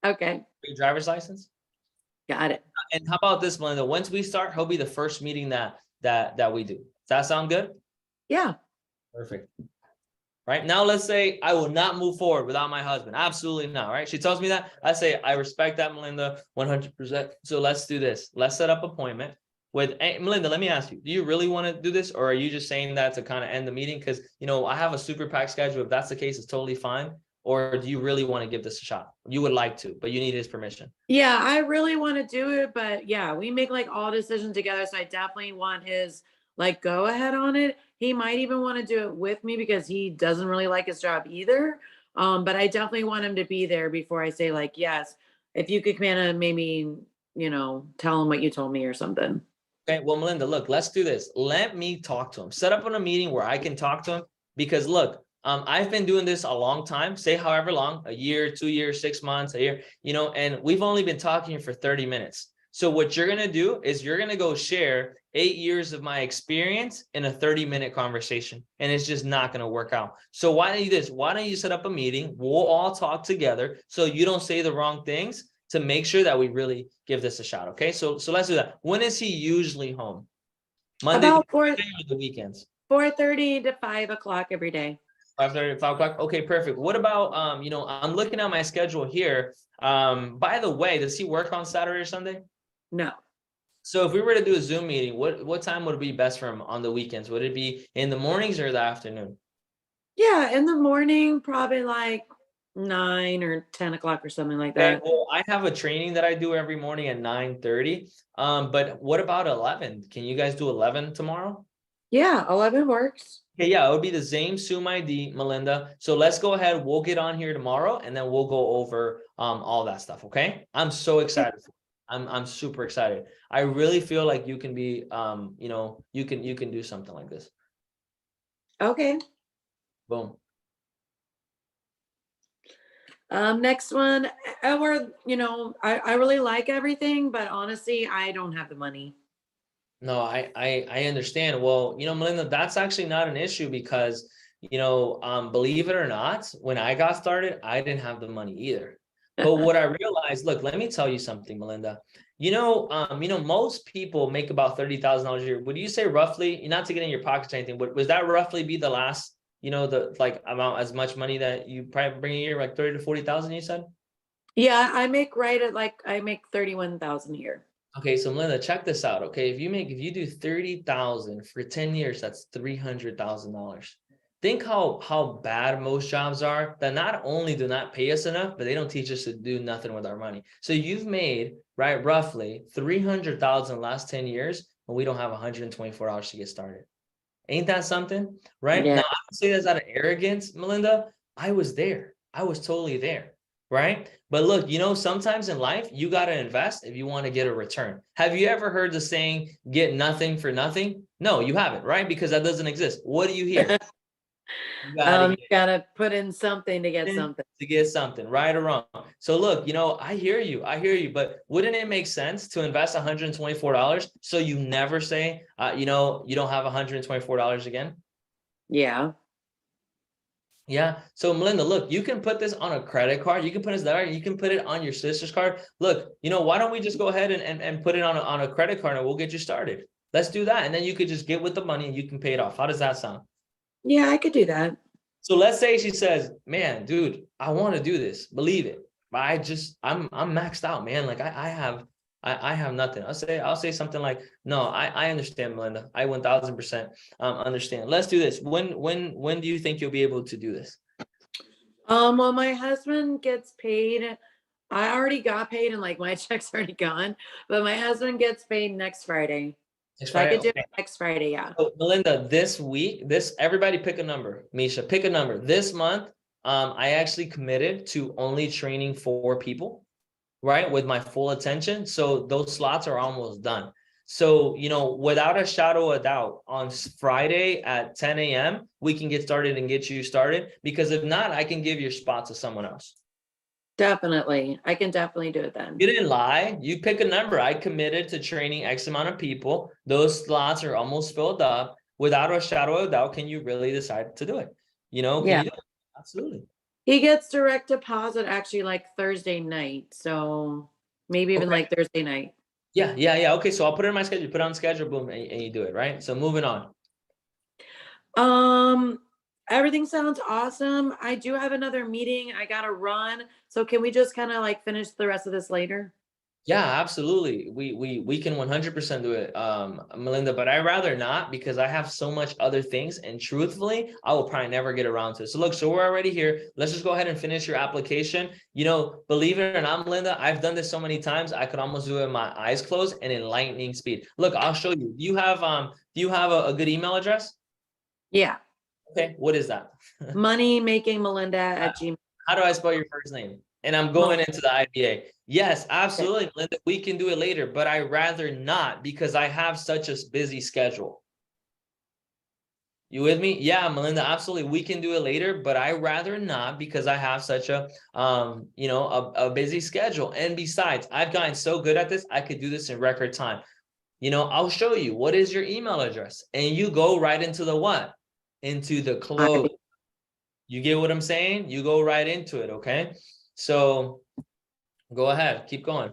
S2: Okay.
S1: Your driver's license?
S2: Got it.
S1: And how about this, Melinda? Once we start, he'll be the first meeting that we do. Does that sound good?
S2: Yeah.
S1: Perfect. right? Now, let's say I will not move forward without my husband. Absolutely not, right? She tells me that. I say, I respect that, Melinda, 100%. So let's do this. Let's set up an appointment with, hey, Melinda, let me ask you, do you really want to do this? Or are you just saying that to kind of end the meeting? Because, I have a super packed schedule. If that's the case, it's totally fine. Or do you really want to give this a shot? You would like to, but you need his permission.
S2: Yeah, I really want to do it, but yeah, we make like all decisions together. So I definitely want his like go ahead on it. He might even want to do it with me because he doesn't really like his job either. But I definitely want him to be there before I say like, yes, if you could kind of maybe, tell him what you told me or something.
S1: Okay, well, Melinda, look, let's do this. Let me talk to him. Set up on a meeting where I can talk to him because look, I've been doing this a long time, say however long, a year, 2 years, 6 months, a year, and we've only been talking for 30 minutes. So what you're going to do is you're going to go share 8 years of my experience in a 30-minute conversation, and it's just not going to work out. So why don't you do this? Why don't you set up a meeting? We'll all talk together so you don't say the wrong things to make sure that we really give this a shot. Okay. So let's do that. When is he usually home? Monday
S2: About
S1: or the weekends?
S2: 4:30 to 5 o'clock every day.
S1: 5:30 to 5 o'clock. Okay, perfect. What about, I'm looking at my schedule here. By the way, does he work on Saturday or Sunday?
S2: No.
S1: So if we were to do a Zoom meeting, what time would be best for him on the weekends? Would it be in the mornings or the afternoon?
S2: Yeah, in the morning, probably like 9 or 10 o'clock or something like
S1: Okay,
S2: that.
S1: well, I have a training that I do every morning at 9:30. But what about 11? Can you guys do 11 tomorrow?
S2: Yeah, 11 works.
S1: Okay, yeah, it would be the same Zoom ID, Melinda. So let's go ahead. We'll get on here tomorrow and then we'll go over all that stuff. Okay. I'm so excited. I'm super excited. I really feel like you can be you can do something like this.
S2: Okay.
S1: Boom.
S2: Next one, Edward, I really like everything, but honestly, I don't have the money.
S1: No, I understand. Well, Melinda, that's actually not an issue because, believe it or not, when I got started, I didn't have the money either. But what I realized, look, let me tell you something, Melinda. Most people make about $30,000 a year. Would you say roughly, not to get in your pockets or anything, but was that roughly be the last, the like amount as much money that you probably bring a year, like 30 to 40,000, you said?
S2: Yeah, I make I make 31,000 a year.
S1: Okay, so Melinda, check this out. Okay, if you do 30,000 for 10 years, that's $300,000. Think how bad most jobs are that not only do not pay us enough, but they don't teach us to do nothing with our money. So you've made roughly 300,000 last 10 years, and we don't have $124 to get started. Ain't that something? Right?
S2: Yeah.
S1: Now I don't say that's out of arrogance, Melinda. I was there. I was totally there. Right? But look, sometimes in life, you got to invest if you want to get a return. Have you ever heard the saying, get nothing for nothing? No, you haven't, right? Because that doesn't exist. What do you hear? You
S2: gotta put in something to get something.
S1: To get something, right or wrong. So look, I hear you, but wouldn't it make sense to invest $124 so you never say, you don't have $124 again?
S2: Yeah.
S1: Yeah. So Melinda, look, you can put this on a credit card. You can put this there. You can put it on your sister's card. Look, why don't we just go ahead and put it on a credit card and we'll get you started. Let's do that. And then you could just get with the money and you can pay it off. How does that sound?
S2: Yeah, I could do that.
S1: So let's say she says, man, dude, I want to do this. Believe it. But I'm maxed out, man. Like I have nothing. I'll say something like, no, I understand, Melinda. I 1000% understand. Let's do this. When do you think you'll be able to do this?
S2: Well, my husband gets paid. I already got paid and like my check's already gone, but my husband gets paid next Friday. So I could do it next Friday, yeah.
S1: So Melinda, this week, everybody pick a number. Misha, pick a number. This month, I actually committed to only training 4 people, right? With my full attention. So those slots are almost done. So, without a shadow of a doubt, on Friday at 10 a.m., we can get started and get you started. Because if not, I can give your spot to someone else.
S2: Definitely. I can definitely do it then.
S1: You didn't lie. You pick a number. I committed to training X amount of people. Those slots are almost filled up. Without a shadow of a doubt, can you really decide to do it? Can
S2: yeah.
S1: you do it? Absolutely.
S2: He gets direct deposit actually like Thursday night. So maybe even like Thursday night.
S1: Yeah. Okay, so I'll put it in my schedule. Put it on schedule, boom, and you do it, right? So moving on.
S2: Everything sounds awesome. I do have another meeting. I gotta run. So can we just kind of like finish the rest of this later?
S1: Yeah, absolutely. We can 100% do it, Melinda, but I'd rather not because I have so much other things, and truthfully, I will probably never get around to it. So look, so we're already here. Let's just go ahead and finish your application. You know, believe it or not, Melinda, I've done this so many times, I could almost do it with my eyes closed and in lightning speed. Look, I'll show you. Do you have a good email address?
S2: Yeah.
S1: Okay, what is that?
S2: Moneymakingmelinda@gmail.
S1: How do I spell your first name? And I'm going into the IBA. Yes, absolutely, Melinda. We can do it later, but I rather not because I have such a busy schedule. You with me? Yeah, Melinda, absolutely. We can do it later, but I rather not because I have such a a busy schedule. And besides, I've gotten so good at this, I could do this in record time. You know, I'll show you what is your email address, and you go right into the what? Into the close. You get what I'm saying? You go right into it, okay? So go ahead, keep going.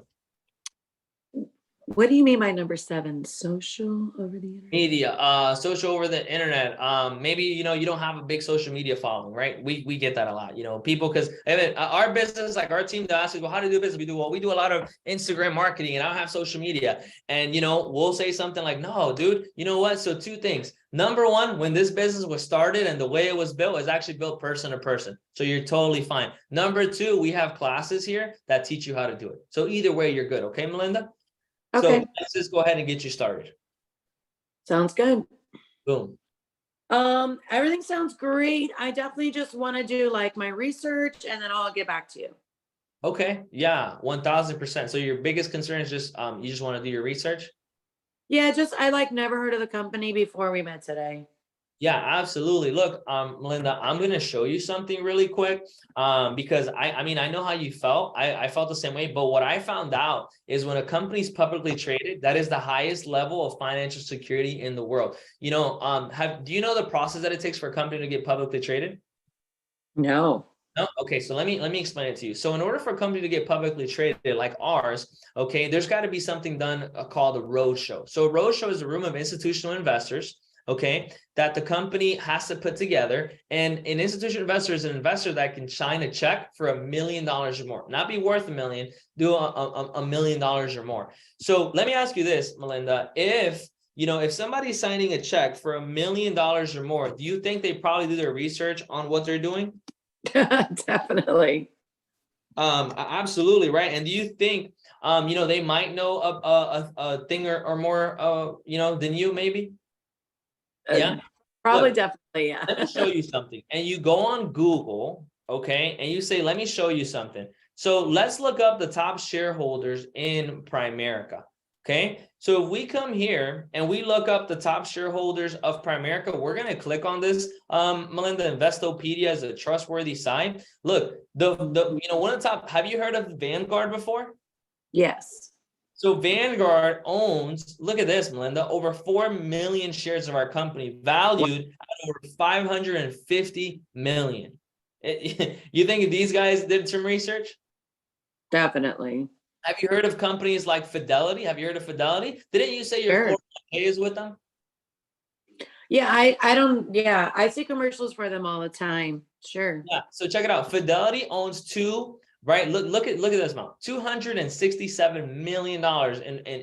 S2: What do you mean by number 7? Social over the internet?
S1: Media, social over the internet. Maybe you don't have a big social media following, right? We get that a lot. People, because our business, like our team, they ask us, well, how to do business? We do a lot of Instagram marketing, and I don't have social media. And we'll say something like, no, dude, you know what? So 2 things. Number 1, when this business was started and the way it was built is actually built person to person. So you're totally fine. Number 2, we have classes here that teach you how to do it. So either way, you're good. Okay, Melinda?
S2: Okay.
S1: So let's just go ahead and get you started.
S2: Sounds good.
S1: Boom.
S2: Everything sounds great. I definitely just want to do like my research and then I'll get back to you.
S1: Okay. Yeah, 1000%. So your biggest concern is just you just want to do your research?
S2: Yeah, I like never heard of the company before we met today.
S1: Yeah, absolutely. Look, Melinda, I'm going to show you something really quick because I mean, I know how you felt. I felt the same way. But what I found out is when a company's publicly traded, that is the highest level of financial security in the world. Do you know the process that it takes for a company to get publicly traded?
S2: No.
S1: No? Okay, so let me explain it to you. So in order for a company to get publicly traded like ours, okay, there's got to be something done called a roadshow. So a roadshow is a room of institutional investors, okay, that the company has to put together. And an institutional investor is an investor that can sign a check for $1 million or more, not be worth $1 million, do $1 million or more. So let me ask you this, Melinda, if somebody's signing a check for $1 million or more, do you think they probably do their research on what they're doing?
S2: Definitely.
S1: Absolutely, right. And do you think they might know a thing or more than you, maybe? Yeah,
S2: Probably.
S1: Look,
S2: Definitely. Yeah.
S1: let me show you something. And you go on Google, okay, and you say, let me show you something. So let's look up the top shareholders in Primerica. Okay, so if we come here and we look up the top shareholders of Primerica, we're going to click on this. Melinda, Investopedia is a trustworthy site. Look, one of the top, have you heard of Vanguard before?
S2: Yes.
S1: So Vanguard owns, look at this, Melinda, over 4 million shares of our company, valued at over 550 million. You think these guys did some research?
S2: Definitely.
S1: Have you heard of companies like Fidelity? Have you heard of Fidelity? Didn't you say your 401k is with them?
S2: Yeah, I don't. Yeah, I see commercials for them all the time. Sure.
S1: Yeah. So check it out. Fidelity owns right? Look at this amount. $267 million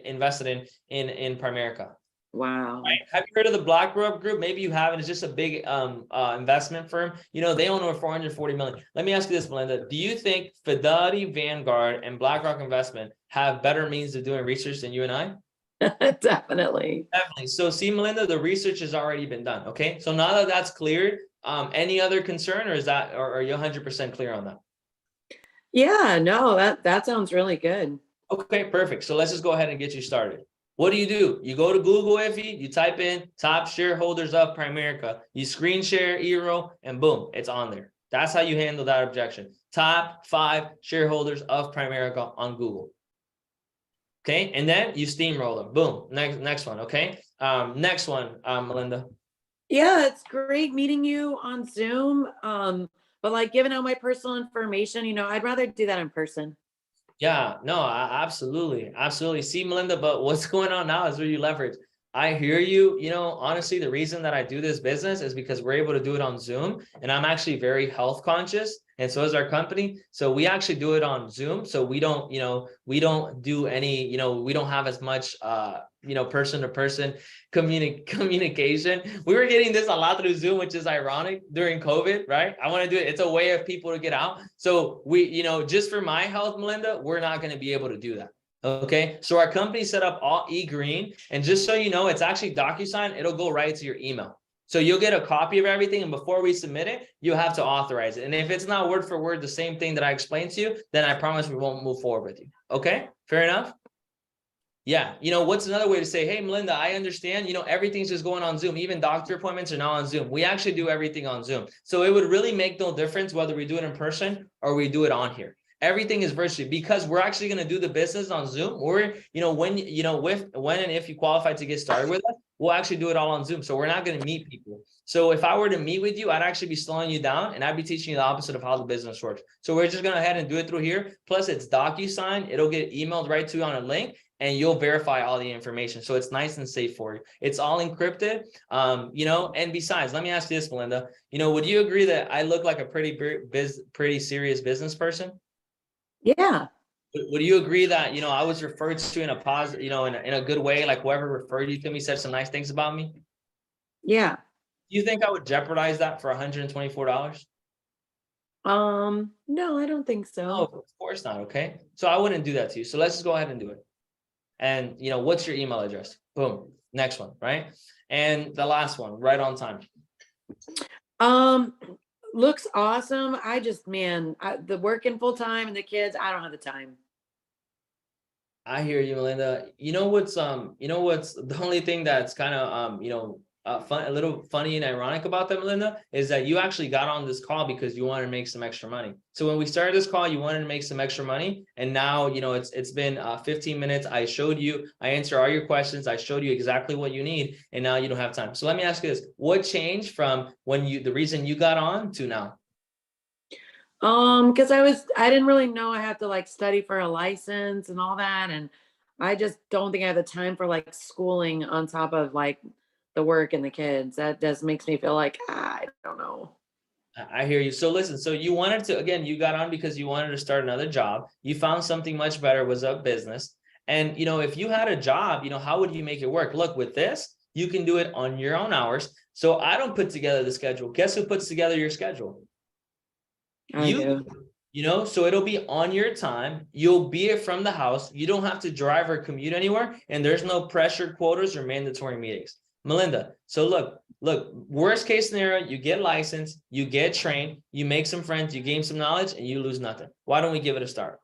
S1: invested in Primerica.
S2: Wow.
S1: Right. Have you heard of the BlackRock Group? Maybe you haven't. It's just a big investment firm. They own over 440 million. Let me ask you this, Melinda. Do you think Fidelity, Vanguard, and BlackRock Investment have better means of doing research than you and I?
S2: Definitely.
S1: Definitely. So see, Melinda, the research has already been done. Okay. So now that that's cleared, any other concern, or are you 100% clear on that?
S2: Yeah, no, that sounds really good.
S1: Okay, perfect. So let's just go ahead and get you started. What do? You go to Google Iffy, you type in top shareholders of Primerica, you screen share Eero, and boom, it's on there. That's how you handle that objection. Top 5 shareholders of Primerica on Google. Okay, and then you steamroll them. Boom. Next one. Okay. Next one, Melinda.
S2: Yeah, it's great meeting you on Zoom. But like giving out my personal information, I'd rather do that in person.
S1: Yeah, no, absolutely. See, Melinda, but what's going on now is where you leverage. I hear you. You know, honestly, the reason that I do this business is because we're able to do it on Zoom, and I'm actually very health conscious, and so is our company. So we actually do it on Zoom. So we don't, you know, we don't do any, you know, we don't have as much, you know, person to person communication. We were getting this a lot through Zoom, which is ironic during COVID, right? I want to do it. It's a way of people to get out. So we, you know, just for my health, Melinda, we're not going to be able to do that. Okay, so our company set up all e-green, and just so you know, it's actually DocuSign. It'll go right to your email. So you'll get a copy of everything, and before we submit it, you have to authorize it. And if it's not word for word the same thing that I explained to you, then I promise we won't move forward with you. Okay, fair enough? Yeah, you know, what's another way to say, hey, Melinda, I understand, you know, everything's just going on Zoom. Even doctor appointments are now on Zoom. We actually do everything on Zoom. So it would really make no difference whether we do it in person or we do it on here. Everything is virtually, because we're actually going to do the business on Zoom. Or, you know, when, you know, when and if you qualify to get started with us, we'll actually do it all on Zoom. So we're not going to meet people. So if I were to meet with you, I'd actually be slowing you down, and I'd be teaching you the opposite of how the business works. So we're just going to go ahead and do it through here. Plus it's DocuSign. It'll get emailed right to you on a link, and you'll verify all the information. So it's nice and safe for you. It's all encrypted, you know, and besides, let me ask you this, Melinda, you know, would you agree that I look like a pretty serious business person?
S2: Yeah.
S1: Would you agree that, you know, I was referred to in a positive, you know, in a good way, like whoever referred you to me said some nice things about me?
S2: Yeah.
S1: Do you think I would jeopardize that for $124?
S2: No, I don't think
S1: No,
S2: so.
S1: of course not. Okay. So I wouldn't do that to you. So let's just go ahead and do it. And, you know, what's your email address? Boom. Next one, right? And the last one, right on time.
S2: Looks awesome. I just, man, the working full time and the kids, I don't have the time.
S1: I hear you, Melinda. You know what's the only thing that's kind of you know, a little funny and ironic about that, Melinda, is that you actually got on this call because you wanted to make some extra money. So when we started this call, you wanted to make some extra money, and now, you know, it's been 15 minutes. I showed you, I answered all your questions, I showed you exactly what you need, and now you don't have time. So let me ask you this: what changed from the reason you got on to now?
S2: Because I didn't really know I had to like study for a license and all that, and I just don't think I have the time for like schooling on top of like the work and the kids. That just makes me feel like I don't know.
S1: I hear you. So listen, so you wanted to, again, you got on because you wanted to start another job. You found something much better, was a business. And, you know, if you had a job, you know, how would you make it work? Look, with this, you can do it on your own hours. So I don't put together the schedule. Guess who puts together your schedule?
S2: I do.
S1: You know, so it'll be on your time. You'll be it from the house. You don't have to drive or commute anywhere. And there's no pressured quotas or mandatory meetings. Melinda, so look, worst case scenario, you get licensed, you get trained, you make some friends, you gain some knowledge, and you lose nothing. Why don't we give it a start?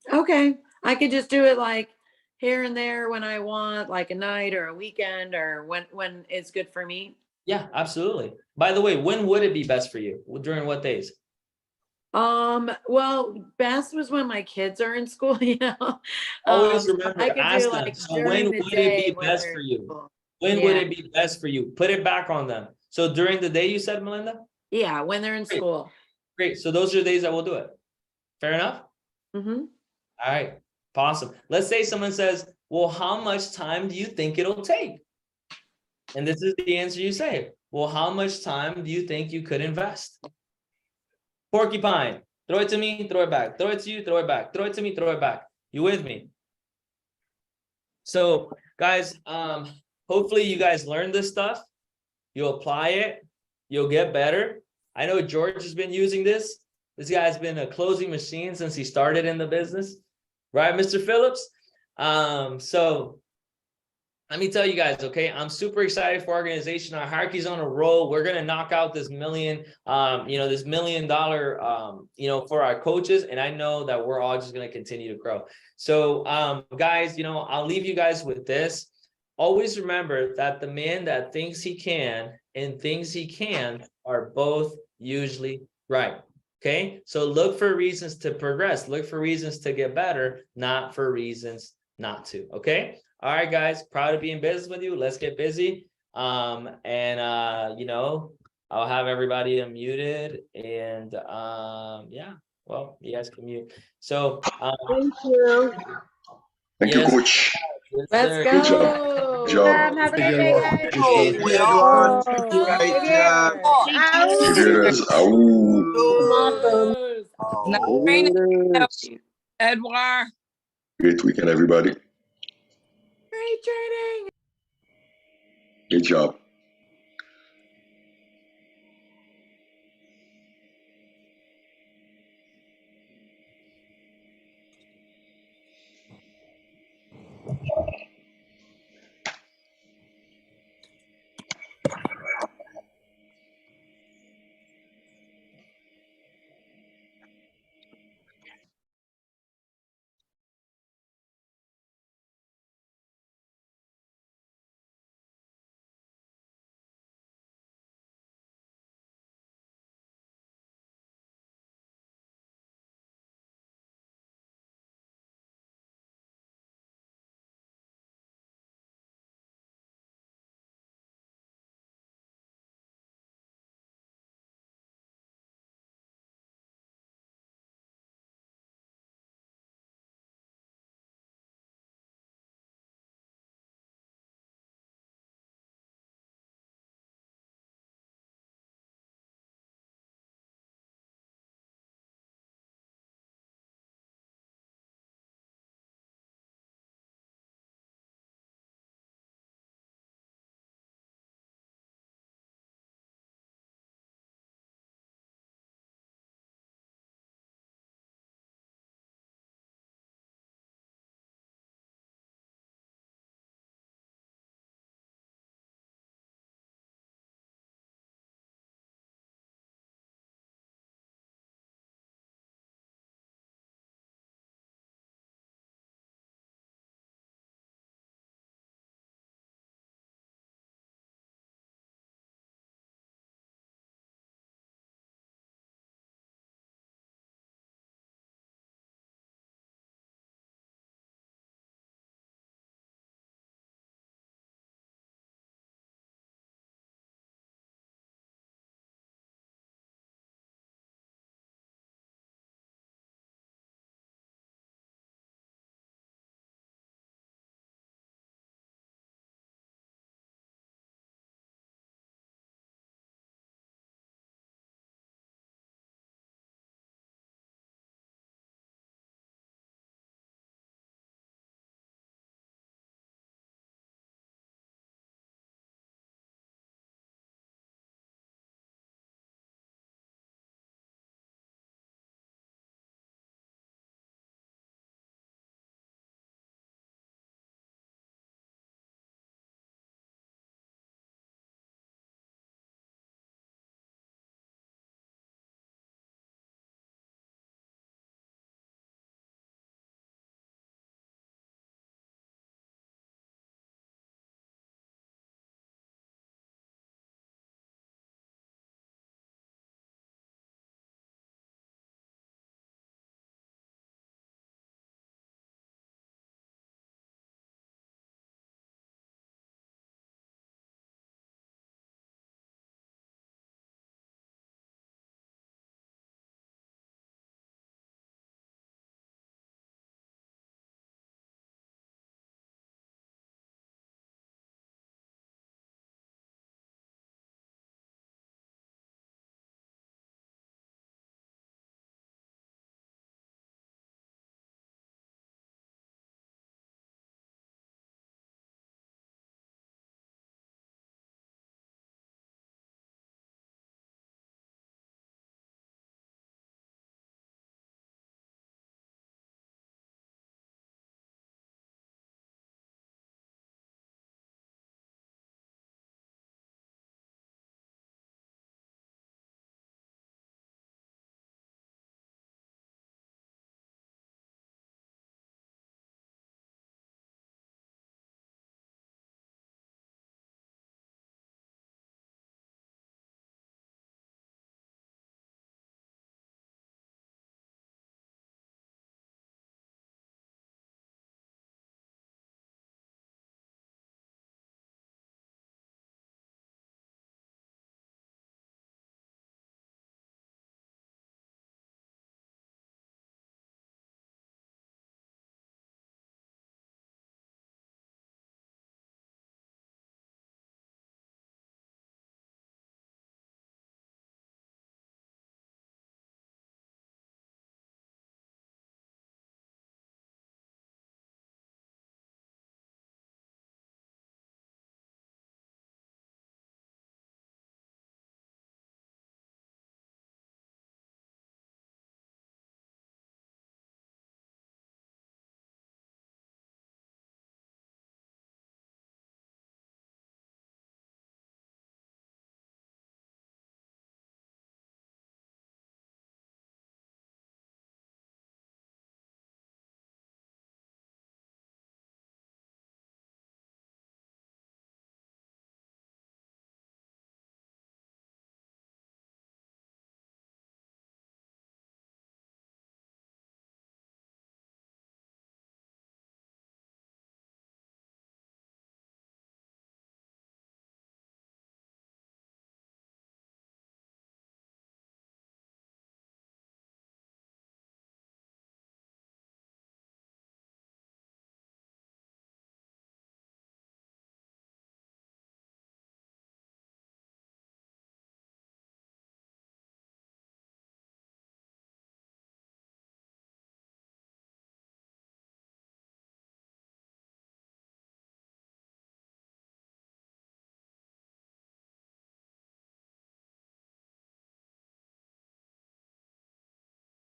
S2: Okay. I could just do it like here and there when I want, like a night or a weekend, or when it's good for me.
S1: Yeah, absolutely. By the way, when would it be best for you? During what days?
S2: Well, best was when my kids are in school, you know.
S1: Always
S2: I
S1: remember,
S2: could
S1: ask
S2: do
S1: them.
S2: like
S1: So
S2: during
S1: when
S2: the
S1: would it
S2: day
S1: be
S2: when
S1: best
S2: they're
S1: for
S2: in
S1: you?
S2: school.
S1: When would
S2: Yeah.
S1: it be best for you? Put it back on them. So during the day, you said, Melinda?
S2: Yeah, when they're in
S1: Great.
S2: school.
S1: Great. So those are the days that we'll do it. Fair enough?
S2: Mm-hmm.
S1: All right. Awesome. Let's say someone says, well, how much time do you think it'll take? And this is the answer you say. Well, how much time do you think you could invest? Porcupine. Throw it to me, throw it back. Throw it to you, throw it back. Throw it to me, throw it back. You with me? So, guys, hopefully you guys learned this stuff. You'll apply it. You'll get better. I know George has been using this. This guy's been a closing machine since he started in the business. Right, Mr. Phillips? So let me tell you guys, okay, I'm super excited for our organization. Our hierarchy's on a roll. We're going to knock out this million, you know, this $1 million, you know, for our coaches. And I know that we're all just going to continue to grow. So, guys, you know, I'll leave you guys with this. Always remember that the man that thinks he can and thinks he can are both usually right. Okay, so look for reasons to progress, look for reasons to get better, not for reasons not to. Okay. All right, guys, proud to be in business with you. Let's get busy. You know, I'll have everybody unmuted, and yeah, well, you guys can mute. So
S2: Thank you.
S5: Thank you, coach.
S1: Yes,
S2: Let's
S1: sir.
S5: Good job.
S2: go.
S5: Good job.
S6: Have a
S3: Thank
S6: good
S3: you,
S6: day,
S3: everyone.
S6: guys.
S3: Appreciate it.
S7: We are.
S3: Thank you.
S7: Great job.
S5: Aviators. Ow.
S2: Yes.
S5: Aviators.
S7: Edouard.
S5: Great weekend, everybody.
S2: Great training.
S5: Good job.